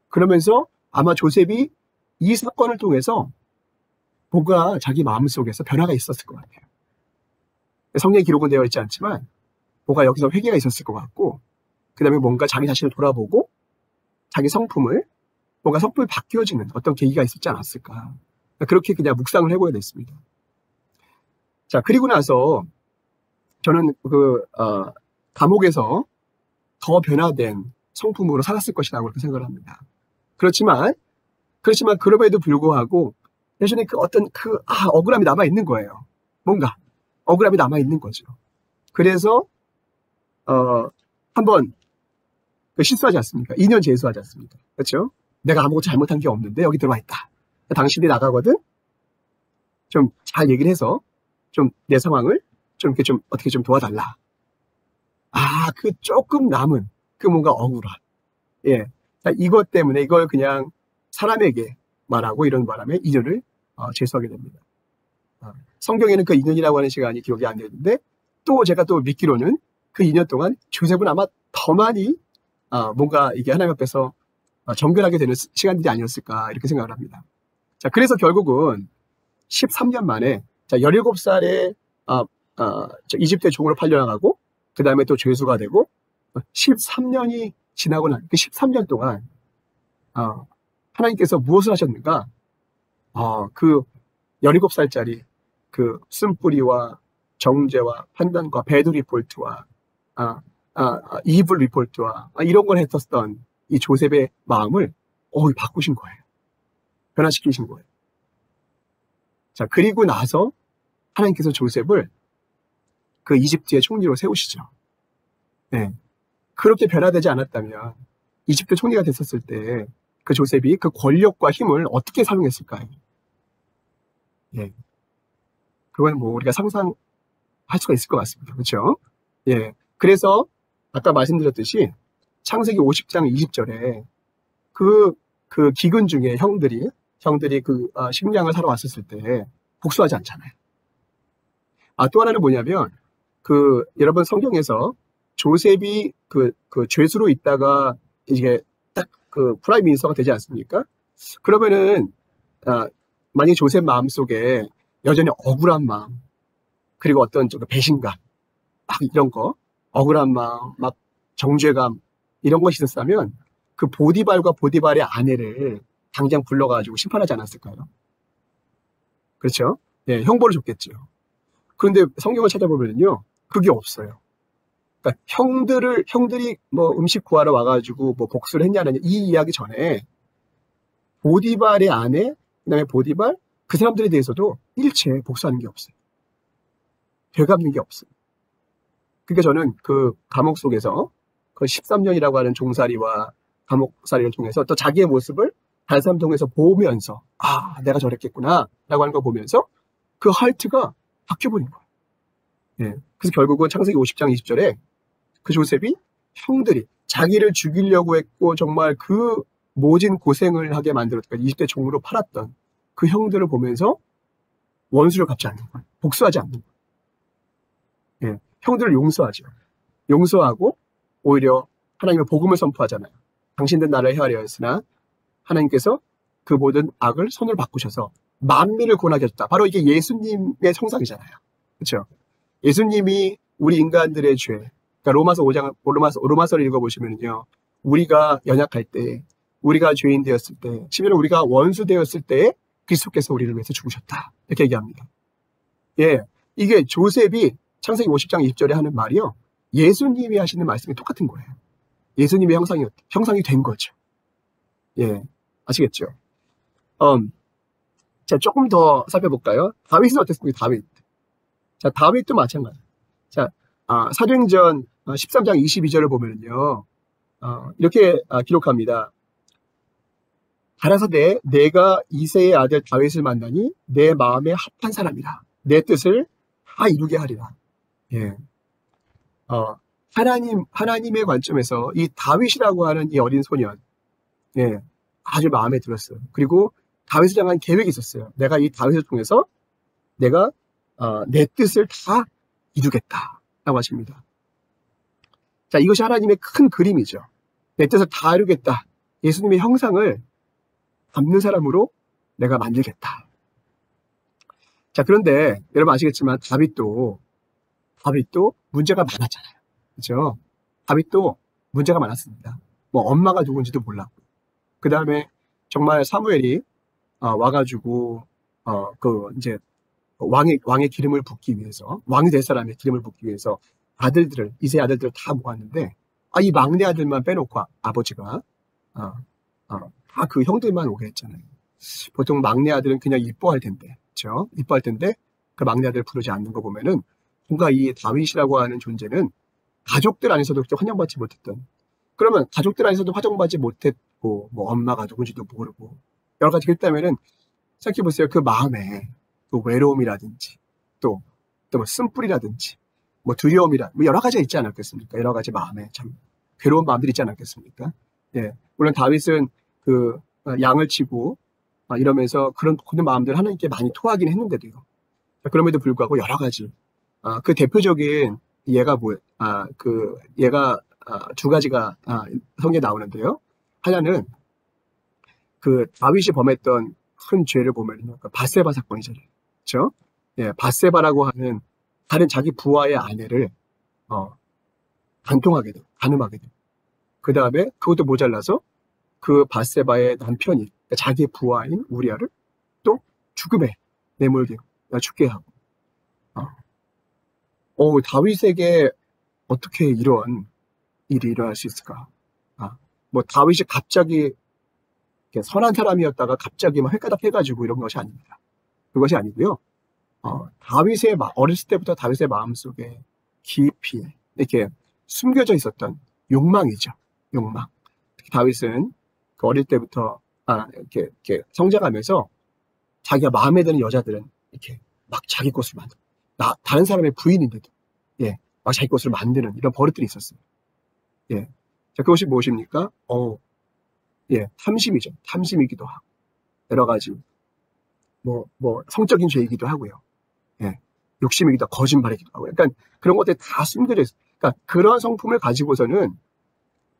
그러면서 아마 조셉이 이 사건을 통해서 뭔가 자기 마음속에서 변화가 있었을 것 같아요. 성경에 기록은 되어 있지 않지만 뭔가 여기서 회개가 있었을 것 같고 그 다음에 뭔가 자기 자신을 돌아보고 자기 성품이 바뀌어지는 어떤 계기가 있었지 않았을까. 그렇게 그냥 묵상을 해보게 됐습니다. 자, 그리고 나서 저는 감옥에서 더 변화된 성품으로 살았을 것이라고 그렇게 생각을 합니다. 그렇지만 그럼에도 불구하고 여전히 억울함이 남아있는 거예요. 뭔가 억울함이 남아있는 거죠. 그래서 한번 실수하지 않습니까? 2년 재수하지 않습니까? 그렇죠? 내가 아무것도 잘못한 게 없는데 여기 들어와 있다. 당신이 나가거든? 좀 잘 얘기를 해서 좀 내 상황을 좀 이렇게 좀 어떻게 좀 도와달라. 그 조금 남은 그 뭔가 억울함. 예. 자, 이것 때문에 이걸 그냥 사람에게 말하고 이런 바람에 2년을 재수하게 됩니다. 성경에는 그 2년이라고 하는 시간이 기억이 안 되는데 또 제가 또 믿기로는 그 2년 동안 조셉은 아마 더 많이 뭔가 이게 하나님 앞에서 정결하게 되는 시간들이 아니었을까 이렇게 생각을 합니다. 자, 그래서 결국은 13년 만에 17살에 이집트의 종으로 팔려나가고 그 다음에 또 죄수가 되고 13년이 지나고 난 그 13년 동안 하나님께서 무엇을 하셨는가? 그 17살짜리 그 쓴뿌리와 정죄와 판단과 배드 리포트와 이블 리포트와 이런 걸 했었던 이 조셉의 마음을 바꾸신 거예요. 변화시키신 거예요. 자, 그리고 나서 하나님께서 조셉을 그 이집트의 총리로 세우시죠. 네. 그렇게 변화되지 않았다면 이집트 총리가 됐었을 때 그 조셉이 그 권력과 힘을 어떻게 사용했을까요? 예. 그건 뭐 우리가 상상할 수가 있을 것 같습니다. 그렇죠? 예. 그래서 아까 말씀드렸듯이 창세기 50장 20절에 그 그 기근 중에 형들이 그 식량을 사러 왔었을 때 복수하지 않잖아요. 또 하나는 뭐냐면 여러분 성경에서 조셉이 그 죄수로 있다가 이게 딱 프라임 미니스터가 되지 않습니까? 그러면은 만약에 조셉 마음속에 여전히 억울한 마음, 그리고 어떤 좀 배신감, 막 이런 거, 억울한 마음, 막 정죄감, 이런 것이 있었다면 그 보디발과 보디발의 아내를 당장 불러가지고 심판하지 않았을까요? 그렇죠? 예, 형벌을 줬겠죠. 그런데 성경을 찾아보면요, 그게 없어요. 그러니까 형들이 뭐 음식 구하러 와가지고 뭐 복수를 했냐는 이 이야기 전에 보디발의 아내, 그다음에 보디발, 그 사람들에 대해서도 일체 복수하는 게 없어요. 되갚는 게 없어요. 그러니까 저는 그 감옥 속에서 그 13년이라고 하는 종살이와 감옥살이를 통해서 또 자기의 모습을 다른 사람 통해서 보면서 내가 저랬겠구나 라고 하는 거 보면서 그 하트가 바뀌어버린 거예요. 예. 그래서 결국은 창세기 50장 20절에 그 조셉이 형들이 자기를 죽이려고 했고 정말 그 모진 고생을 하게 만들었던 20대 종으로 팔았던 그 형들을 보면서 원수를 갚지 않는 거예요. 복수하지 않는 거예요. 예. 형들을 용서하죠. 용서하고 오히려 하나님의 복음을 선포하잖아요. 당신들 나를 헤아려 했으나 하나님께서 그 모든 악을 손을 바꾸셔서 만민을 구원하게 하셨다. 바로 이게 예수님의 형상이잖아요. 그렇죠? 예수님이 우리 인간들의 죄, 그러니까 로마서 5장, 로마서를 읽어보시면요, 우리가 연약할 때, 우리가 죄인 되었을 때, 심지어 우리가 원수 되었을 때 그리스도께서 우리를 위해서 죽으셨다. 이렇게 얘기합니다. 예, 이게 조셉이 창세기 50장 20절에 하는 말이요, 예수님이 하시는 말씀이 똑같은 거예요. 예수님의 형상이 된 거죠. 예, 아시겠죠? 자, 조금 더 살펴볼까요? 다윗은 어땠습니까? 다윗. 자, 다윗도 마찬가지. 자, 사도행전 13장 22절을 보면요, 이렇게 기록합니다. 가라사대 내가 이새의 아들 다윗을 만나니 내 마음에 합한 사람이라. 내 뜻을 다 이루게 하리라. 예. 하나님의 관점에서 이 다윗이라고 하는 이 어린 소년, 예, 아주 마음에 들었어요. 그리고 다윗을 향한 계획이 있었어요. 내가 이 다윗을 통해서 내가 내 뜻을 다 이루겠다라고 하십니다. 자, 이것이 하나님의 큰 그림이죠. 내 뜻을 다 이루겠다. 예수님의 형상을 담는 사람으로 내가 만들겠다. 자, 그런데 여러분 아시겠지만 다윗도 문제가 많았잖아요. 그렇죠? 다윗도 문제가 많았습니다. 뭐 엄마가 누군지도 몰랐고, 그 다음에 정말 사무엘이 와가지고 이제 왕의 기름을 붓기 위해서, 왕이 될 사람의 기름을 붓기 위해서 이세 아들들을 다 모았는데, 이 막내 아들만 빼놓고 아버지가 다 그 형들만 오게 했잖아요. 보통 막내 아들은 그냥 이뻐할 텐데, 그렇죠? 이뻐할 텐데 그 막내 아들을 부르지 않는 거 보면은 뭔가 이 다윗이라고 하는 존재는 가족들 안에서도 그렇게 환영받지 못했던, 그러면 가족들 안에서도 환영받지 못했고, 뭐 엄마가 누군지도 모르고 여러 가지 그랬다면은 생각해보세요. 그 마음에 또 외로움이라든지 또 뭐 쓴뿌리라든지 뭐 두려움이라 뭐 여러 가지가 있지 않았겠습니까? 여러 가지 마음에 참 괴로운 마음들이 있지 않았겠습니까? 예, 물론 다윗은 그 양을 치고 이러면서 그런 마음들을 하나님께 많이 토하긴 했는데도요. 그럼에도 불구하고 여러 가지 그 대표적인 예가 얘가 두 가지가 성경에 나오는데요. 하나는 그 다윗이 범했던 큰 죄를 보면요, 그 밧세바 사건이잖아요. 그렇죠? 예, 밧세바라고 하는 다른 자기 부하의 아내를 간통하게 돼요. 간음하게 돼요. 그 다음에 그것도 모자라서 그 밧세바의 남편이, 그러니까 자기의 부하인 우리아를 또 죽음에 내몰게 죽게 하고. 다윗에게 어떻게 이런 일이 일어날 수 있을까? 뭐 다윗이 갑자기 선한 사람이었다가 갑자기 막 획가닥 해가지고 이런 것이 아닙니다. 그것이 아니고요. 어렸을 때부터 다윗의 마음속에 깊이 이렇게 숨겨져 있었던 욕망이죠. 욕망. 특히 다윗은 그 어릴 때부터 이렇게 성장하면서 자기가 마음에 드는 여자들은 이렇게 막 자기 것을 만들고, 다른 사람의 부인인데도 막 자기 것을 만드는 이런 버릇들이 있었어요. 예. 자, 그것이 무엇입니까? 예, 탐심이죠. 탐심이기도 하고, 여러 가지, 성적인 죄이기도 하고요. 예, 욕심이기도 하고, 거짓말이기도 하고, 약간 그런 것들이 다 숨겨져 있어요. 그러니까 그런 성품을 가지고서는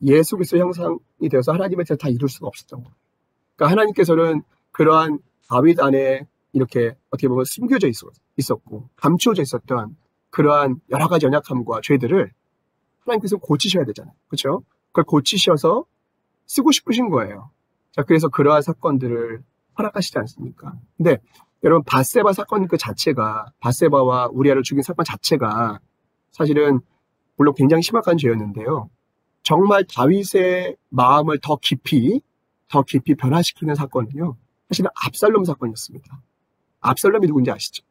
예수 그리스도의 형상이 되어서 하나님의 뜻을 다 이룰 수가 없었던 거예요. 그러니까 하나님께서는 그러한 다윗 안에 이렇게 어떻게 보면 숨겨져 있었고, 감추어져 있었던 그러한 여러 가지 연약함과 죄들을 하나님께서 고치셔야 되잖아요. 그렇죠? 그걸 고치셔서 쓰고 싶으신 거예요. 자, 그래서 그러한 사건들을 허락하시지 않습니까? 근데 여러분, 밧세바 사건 그 자체가, 밧세바와 우리아를 죽인 사건 자체가 사실은 물론 굉장히 심각한 죄였는데요. 정말 다윗의 마음을 더 깊이 변화시키는 사건은요, 사실은 압살롬 사건이었습니다. 압살롬이 누군지 아시죠?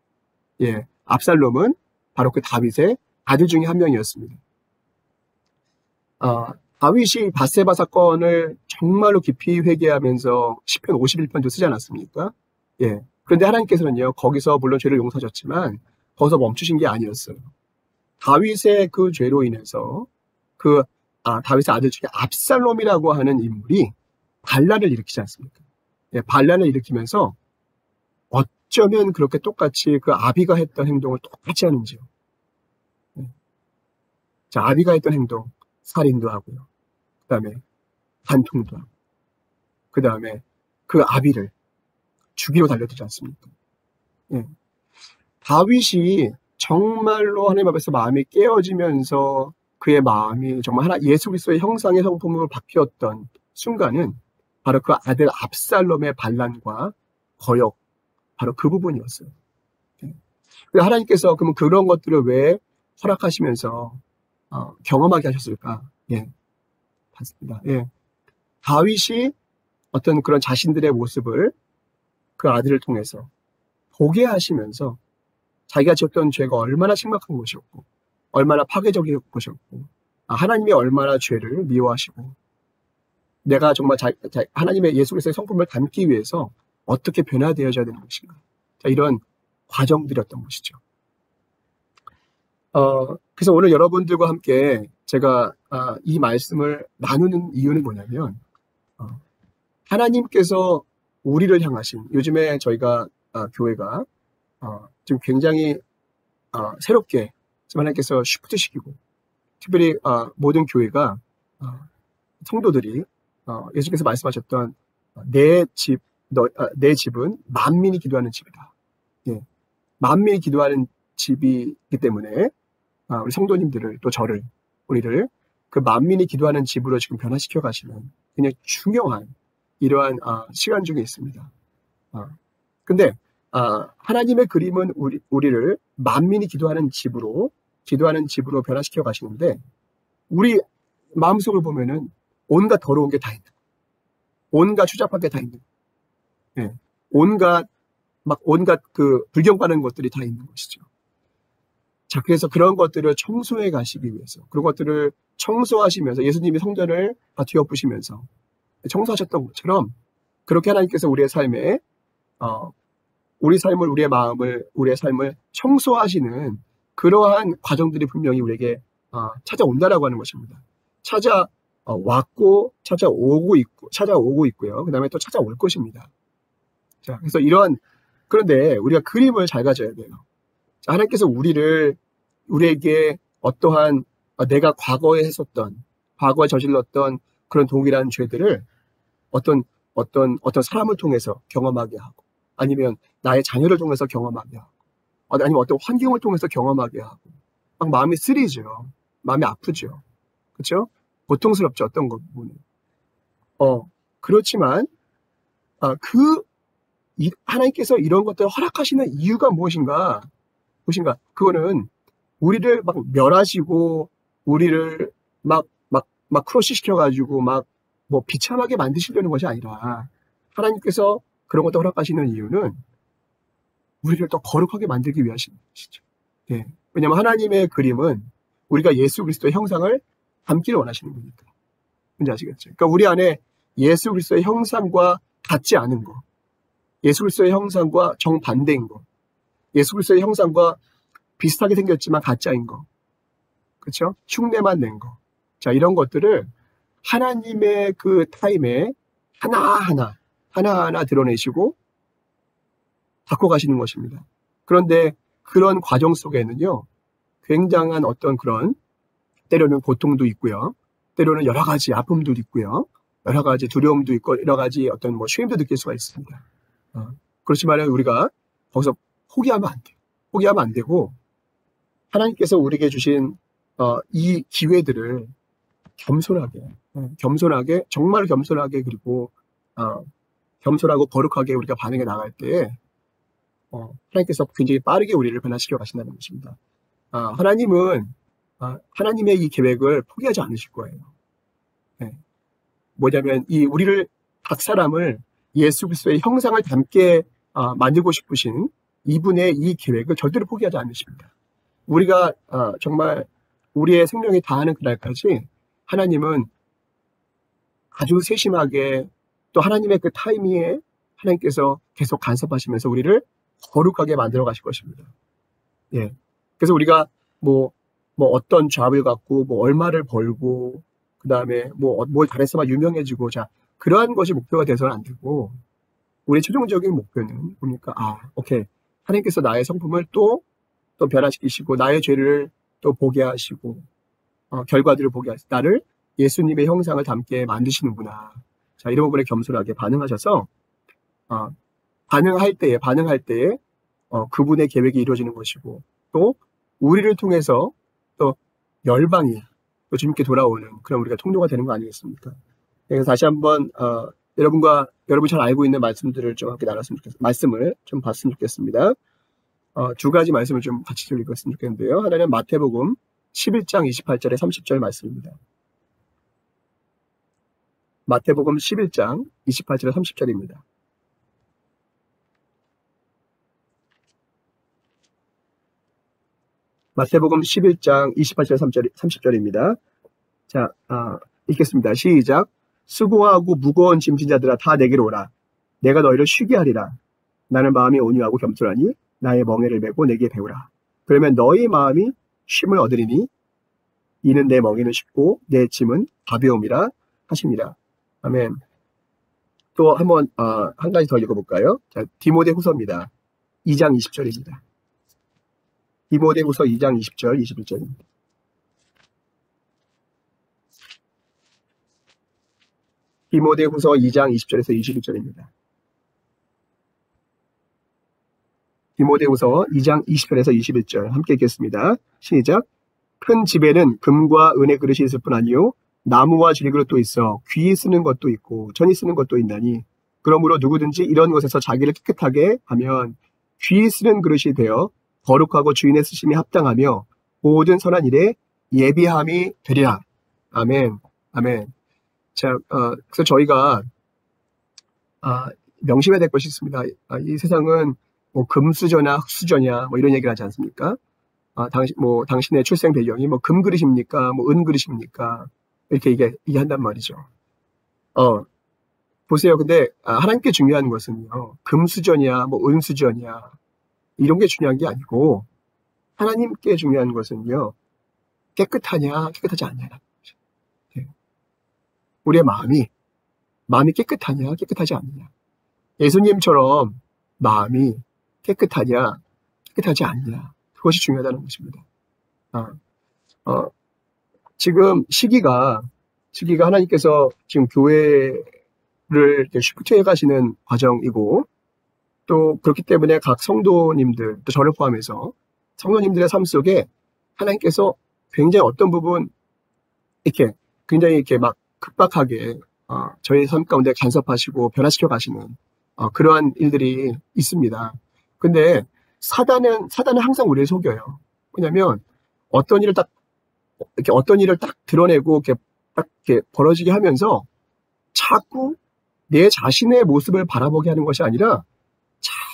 예, 압살롬은 바로 그 다윗의 아들 중에 한 명이었습니다. 다윗이 밧세바 사건을 정말로 깊이 회개하면서 시편 51편도 쓰지 않았습니까? 예. 그런데 하나님께서는요, 거기서 물론 죄를 용서하셨지만 거기서 멈추신 게 아니었어요. 다윗의 그 죄로 인해서 다윗의 아들 중에 압살롬이라고 하는 인물이 반란을 일으키지 않습니까? 예, 반란을 일으키면서 어쩌면 그렇게 똑같이 그 아비가 했던 행동을 똑같이 하는지요. 예. 자, 아비가 했던 행동, 살인도 하고요. 그 다음에 간통도 하고, 그 다음에 그 아비를 죽이러 달려들지 않습니까? 예. 다윗이 정말로 하나님 앞에서 마음이 깨어지면서 그의 마음이 정말 예수 그리스도의 형상의 성품으로 바뀌었던 순간은 바로 그 아들 압살롬의 반란과 거역, 바로 그 부분이었어요. 예. 하나님께서 그러면 그런 것들을 왜 허락하시면서 경험하게 하셨을까? 예, 봤습니다. 예, 다윗이 어떤 그런 자신들의 모습을 그 아들을 통해서 보게 하시면서 자기가 지었던 죄가 얼마나 심각한 것이었고, 얼마나 파괴적인 것이었고, 하나님이 얼마나 죄를 미워하시고, 내가 정말 하나님의 예수 그리스도의 성품을 담기 위해서 어떻게 변화되어져야 되는 것인가. 자, 이런 과정들이었던 것이죠. 그래서 오늘 여러분들과 함께 제가 이 말씀을 나누는 이유는 뭐냐면, 하나님께서 우리를 향하신, 요즘에 저희가 교회가 지금 굉장히 새롭게 하나님께서 시프트시키고, 특별히 모든 교회가 성도들이 예수께서 말씀하셨던 내 집은 만민이 기도하는 집이다. 예, 만민이 기도하는 집이기 때문에 우리 성도님들을, 또 우리를 그 만민이 기도하는 집으로 지금 변화시켜 가시는 굉장히 중요한 이러한 시간 중에 있습니다. 근데 하나님의 그림은 우리를 만민이 기도하는 집으로 변화시켜 가시는데, 우리 마음속을 보면은 온갖 더러운 게 다 있는, 온갖 추잡한 게 다 있는, 예, 온갖 그 불경과는 것들이 다 있는 것이죠. 자, 그래서 그런 것들을 청소해 가시기 위해서, 그런 것들을 청소하시면서 예수님이 성전을 다 뒤엎으시면서 청소하셨던 것처럼, 그렇게 하나님께서 우리의 삶에 우리의 마음을, 우리의 삶을 청소하시는 그러한 과정들이 분명히 우리에게 찾아온다라고 하는 것입니다. 찾아오고 있고요. 그 다음에 또 찾아올 것입니다. 자, 그래서 그런데 우리가 그림을 잘 가져야 돼요. 자, 하나님께서 우리에게 어떠한 내가 과거에 저질렀던 그런 동일한 죄들을 어떤 사람을 통해서 경험하게 하고, 아니면 나의 자녀를 통해서 경험하게 하고, 아니면 어떤 환경을 통해서 경험하게 하고, 막 마음이 쓰리죠. 마음이 아프죠. 그렇죠? 고통스럽죠. 어떤 부분은. 그렇지만 하나님께서 이런 것들을 허락하시는 이유가 무엇인가? 그거는 우리를 막 멸하시고, 우리를 막 크러쉬 시켜가지고 비참하게 만드시려는 것이 아니라, 하나님께서 그런 것도 허락하시는 이유는 우리를 더 거룩하게 만들기 위하신 것이죠. 예. 왜냐하면 하나님의 그림은 우리가 예수 그리스도의 형상을 담기를 원하시는 거니까. 뭔지 아시겠죠? 그러니까 우리 안에 예수 그리스도의 형상과 같지 않은 거, 예수 그리스도의 형상과 정반대인 거, 예수 그리스도의 형상과 비슷하게 생겼지만 가짜인 거, 그렇죠? 흉내만 낸 거. 자, 이런 것들을 하나님의 그 타임에 하나하나 드러내시고 바꿔가시는 것입니다. 그런데 그런 과정 속에는요, 굉장한 어떤 그런 때로는 고통도 있고요, 때로는 여러 가지 아픔도 있고요, 여러 가지 두려움도 있고, 여러 가지 어떤 뭐 쉼도 느낄 수가 있습니다. 그렇지만 우리가 거기서 포기하면 안 돼요. 포기하면 안 되고, 하나님께서 우리에게 주신 이 기회들을 겸손하게, 정말 겸손하게, 그리고 겸손하고 거룩하게 우리가 반응해 나갈 때에 하나님께서 굉장히 빠르게 우리를 변화시켜 가신다는 것입니다. 하나님은 하나님의 이 계획을 포기하지 않으실 거예요. 뭐냐면 우리를 각 사람을 예수 그리스도의 형상을 닮게 만들고 싶으신 이분의 이 계획을 절대로 포기하지 않으십니다. 우리가 정말 우리의 생명이 다하는 그날까지 하나님은 아주 세심하게, 또 하나님의 그 타이밍에 하나님께서 계속 간섭하시면서 우리를 거룩하게 만들어 가실 것입니다. 그래서 우리가 뭐 어떤 잡을 갖고 뭐 얼마를 벌고 그다음에 뭘 잘했어만 유명해지고, 그러한 것이 목표가 돼서는 안 되고, 우리의 최종적인 목표는 뭡니까? 오케이, 하나님께서 나의 성품을 또 변화시키시고 나의 죄를 또 보게 하시고 결과들을 보게 하시고 나를 예수님의 형상을 닮게 만드시는구나. 이런 부분에 겸손하게 반응하셔서 반응할 때에 그분의 계획이 이루어지는 것이고, 또 우리를 통해서 또 열방이 또 주님께 돌아오는 그런 우리가 통로가 되는 거 아니겠습니까? 그래서 다시 한번 여러분 잘 알고 있는 말씀들을 좀 함께 나눴으면 좋겠습니다. 말씀을 좀 봤으면 좋겠습니다. 두 가지 말씀을 좀 같이 읽었으면 좋겠는데요. 하나는 마태복음 11장 28절에 30절 말씀입니다. 마태복음 11장 28절에 30절입니다. 마태복음 11장 28절 30절입니다. 읽겠습니다. 시작. 수고하고 무거운 짐진 자들아 다 내게로 오라. 내가 너희를 쉬게 하리라. 나는 마음이 온유하고 겸손하니 나의 멍에를 메고 내게 배우라. 그러면 너희 마음이 쉼을 얻으리니 이는 내 멍에는 쉽고 내 짐은 가벼움이라 하십니다. 아멘. 또 한번 한 가지 더 읽어볼까요? 디모데후서입니다. 2장 20절입니다. 디모데후서 2장 20절 21절입니다. 디모데후서 2장 20절에서 21절입니다. 디모데후서 2장 20절에서 21절 함께 읽겠습니다. 시작. 큰 집에는 금과 은의 그릇이 있을 뿐 아니요 나무와 질그릇도 있어 귀히 쓰는 것도 있고 천히 쓰는 것도 있나니, 그러므로 누구든지 이런 것에서 자기를 깨끗하게 하면 귀히 쓰는 그릇이 되어 거룩하고 주인의 쓰심이 합당하며 모든 선한 일에 예비함이 되리라. 아멘. 아멘. 그래서 저희가 명심해야 될 것이 있습니다. 이 세상은 금수저나 흙수저냐 이런 얘기를 하지 않습니까? 당신의 출생 배경이 금 그릇입니까? 은 그릇입니까? 이렇게 얘기한단 말이죠. 보세요. 근데 하나님께 중요한 것은요, 금수저냐 은수저냐 이런 게 중요한 게 아니고, 하나님께 중요한 것은요, 깨끗하냐 깨끗하지 않냐는 거죠. 우리의 마음이 깨끗하냐 깨끗하지 않느냐, 예수님처럼 마음이 깨끗하냐 깨끗하지 않냐, 그것이 중요하다는 것입니다. 지금 시기가 하나님께서 지금 교회를 쉬프트해 가시는 과정이고, 또 그렇기 때문에 각 성도님들, 또 저를 포함해서 성도님들의 삶 속에 하나님께서 굉장히 어떤 부분 굉장히 막 급박하게 저희 삶 가운데 간섭하시고 변화시켜 가시는 그러한 일들이 있습니다. 근데 사단은 항상 우리를 속여요. 왜냐면 어떤 일을 딱 드러내고 딱 벌어지게 하면서 자꾸 내 자신의 모습을 바라보게 하는 것이 아니라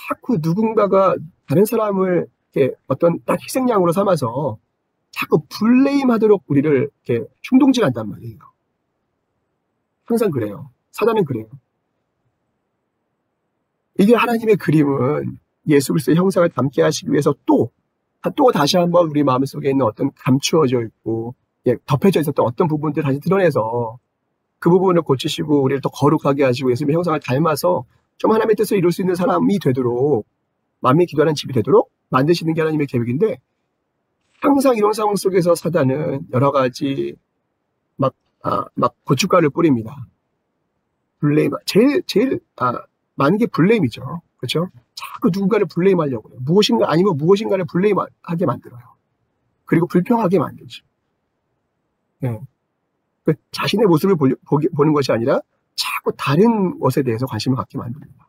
자꾸 누군가가 다른 사람을 어떤 딱 희생양으로 삼아서 자꾸 블레임하도록 우리를 충동질한단 말이에요. 항상 그래요. 사단은 그래요. 이게 하나님의 그림은 예수 그리스도의 형상을 담게 하시기 위해서 또 다시 한번 우리 마음속에 있는 어떤 감추어져 있고 덮여져 있었던 어떤 부분들을 다시 드러내서 그 부분을 고치시고 우리를 더 거룩하게 하시고 예수님의 형상을 닮아서 좀 하나님의 뜻을 이룰 수 있는 사람이 되도록, 만민이 기도하는 집이 되도록 만드시는 게 하나님의 계획인데, 항상 이런 상황 속에서 사단은 여러 가지 막 고춧가루를 뿌립니다. 블레임, 제일 많은 게 블레임이죠. 그렇죠? 자꾸 누군가를 블레임하려고 해요. 무엇인가 아니면 무엇인가를 블레임하게 만들어요. 그리고 불평하게 만들죠. 예. 자신의 모습을 보는 것이 아니라 자꾸 다른 것에 대해서 관심을 갖게 만듭니다.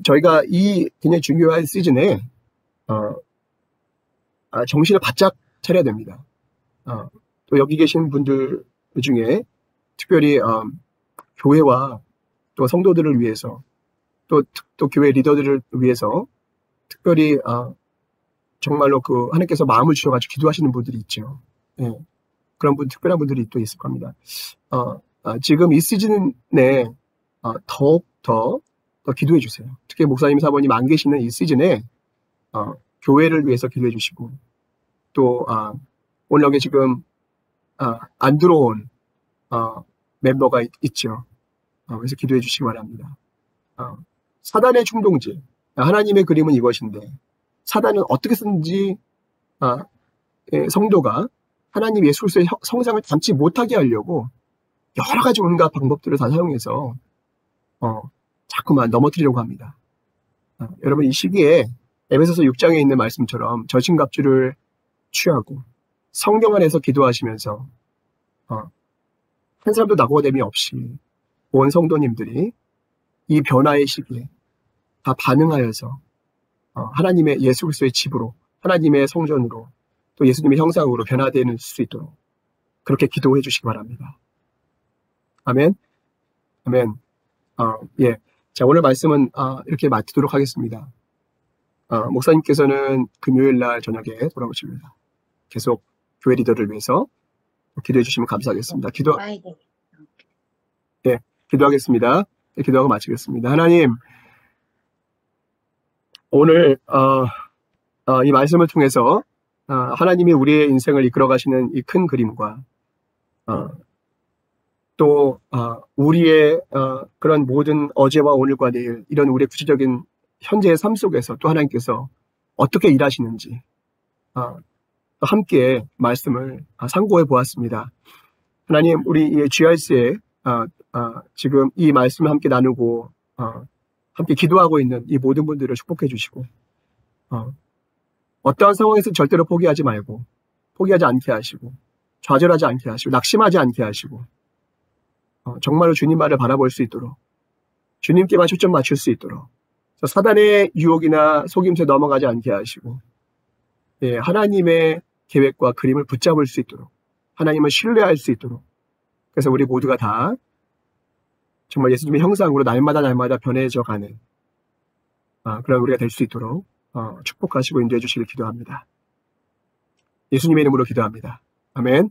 저희가 이 굉장히 중요한 시즌에 정신을 바짝 차려야 됩니다. 또 여기 계신 분들 중에 특별히 교회와 또 성도들을 위해서 또 교회 리더들을 위해서 특별히 정말로 하나님께서 마음을 주셔가지고 기도하시는 분들이 있죠. 예. 그런 특별한 분들이 또 있을 겁니다. 지금 이 시즌에 더욱 더 기도해 주세요. 특히 목사님, 사모님 안 계시는 이 시즌에 교회를 위해서 기도해 주시고, 또 오늘 여기 지금 안 들어온 멤버가 있죠. 그래서 기도해 주시기 바랍니다. 사단의 충동지, 하나님의 그림은 이것인데 사단은 어떻게 쓰는지 성도가 하나님 예수 그리스도의 성상을 담지 못하게 하려고 여러 가지 온갖 방법들을 다 사용해서 자꾸만 넘어뜨리려고 합니다. 여러분, 이 시기에 에베소서 6장에 있는 말씀처럼 저신갑주를 취하고 성경 안에서 기도하시면서 한 사람도 낙오됨이 없이 온 성도님들이 이 변화의 시기에 다 반응하여서 하나님의 예수 그리스도의 집으로, 하나님의 성전으로, 또 예수님의 형상으로 변화되는 수 있도록 그렇게 기도해 주시기 바랍니다. 아멘. 아멘. 예. 자, 오늘 말씀은 이렇게 마치도록 하겠습니다. 목사님께서는 금요일 날 저녁에 돌아오십니다. 계속 교회 리더를 위해서 기도해 주시면 감사하겠습니다. 기도하겠습니다. 기도하고 마치겠습니다. 하나님, 오늘 이 말씀을 통해서 하나님이 우리의 인생을 이끌어 가시는 이 큰 그림과 또 우리의 그런 모든 어제와 오늘과 내일, 이런 우리의 구체적인 현재의 삶 속에서 또 하나님께서 어떻게 일하시는지 함께 말씀을 상고해 보았습니다. 하나님, 우리 GRC에 지금 이 말씀을 함께 나누고 함께 기도하고 있는 이 모든 분들을 축복해 주시고, 어떠한 상황에서 절대로 포기하지 말고, 포기하지 않게 하시고, 좌절하지 않게 하시고, 낙심하지 않게 하시고, 정말로 주님 말을 바라볼 수 있도록, 주님께만 초점 맞출 수 있도록, 사단의 유혹이나 속임수에 넘어가지 않게 하시고, 예, 하나님의 계획과 그림을 붙잡을 수 있도록, 하나님을 신뢰할 수 있도록, 그래서 우리 모두가 다 정말 예수님의 형상으로 날마다 변해져 가는 그런 우리가 될 수 있도록 축복하시고 인도해 주시길 기도합니다. 예수님의 이름으로 기도합니다. 아멘.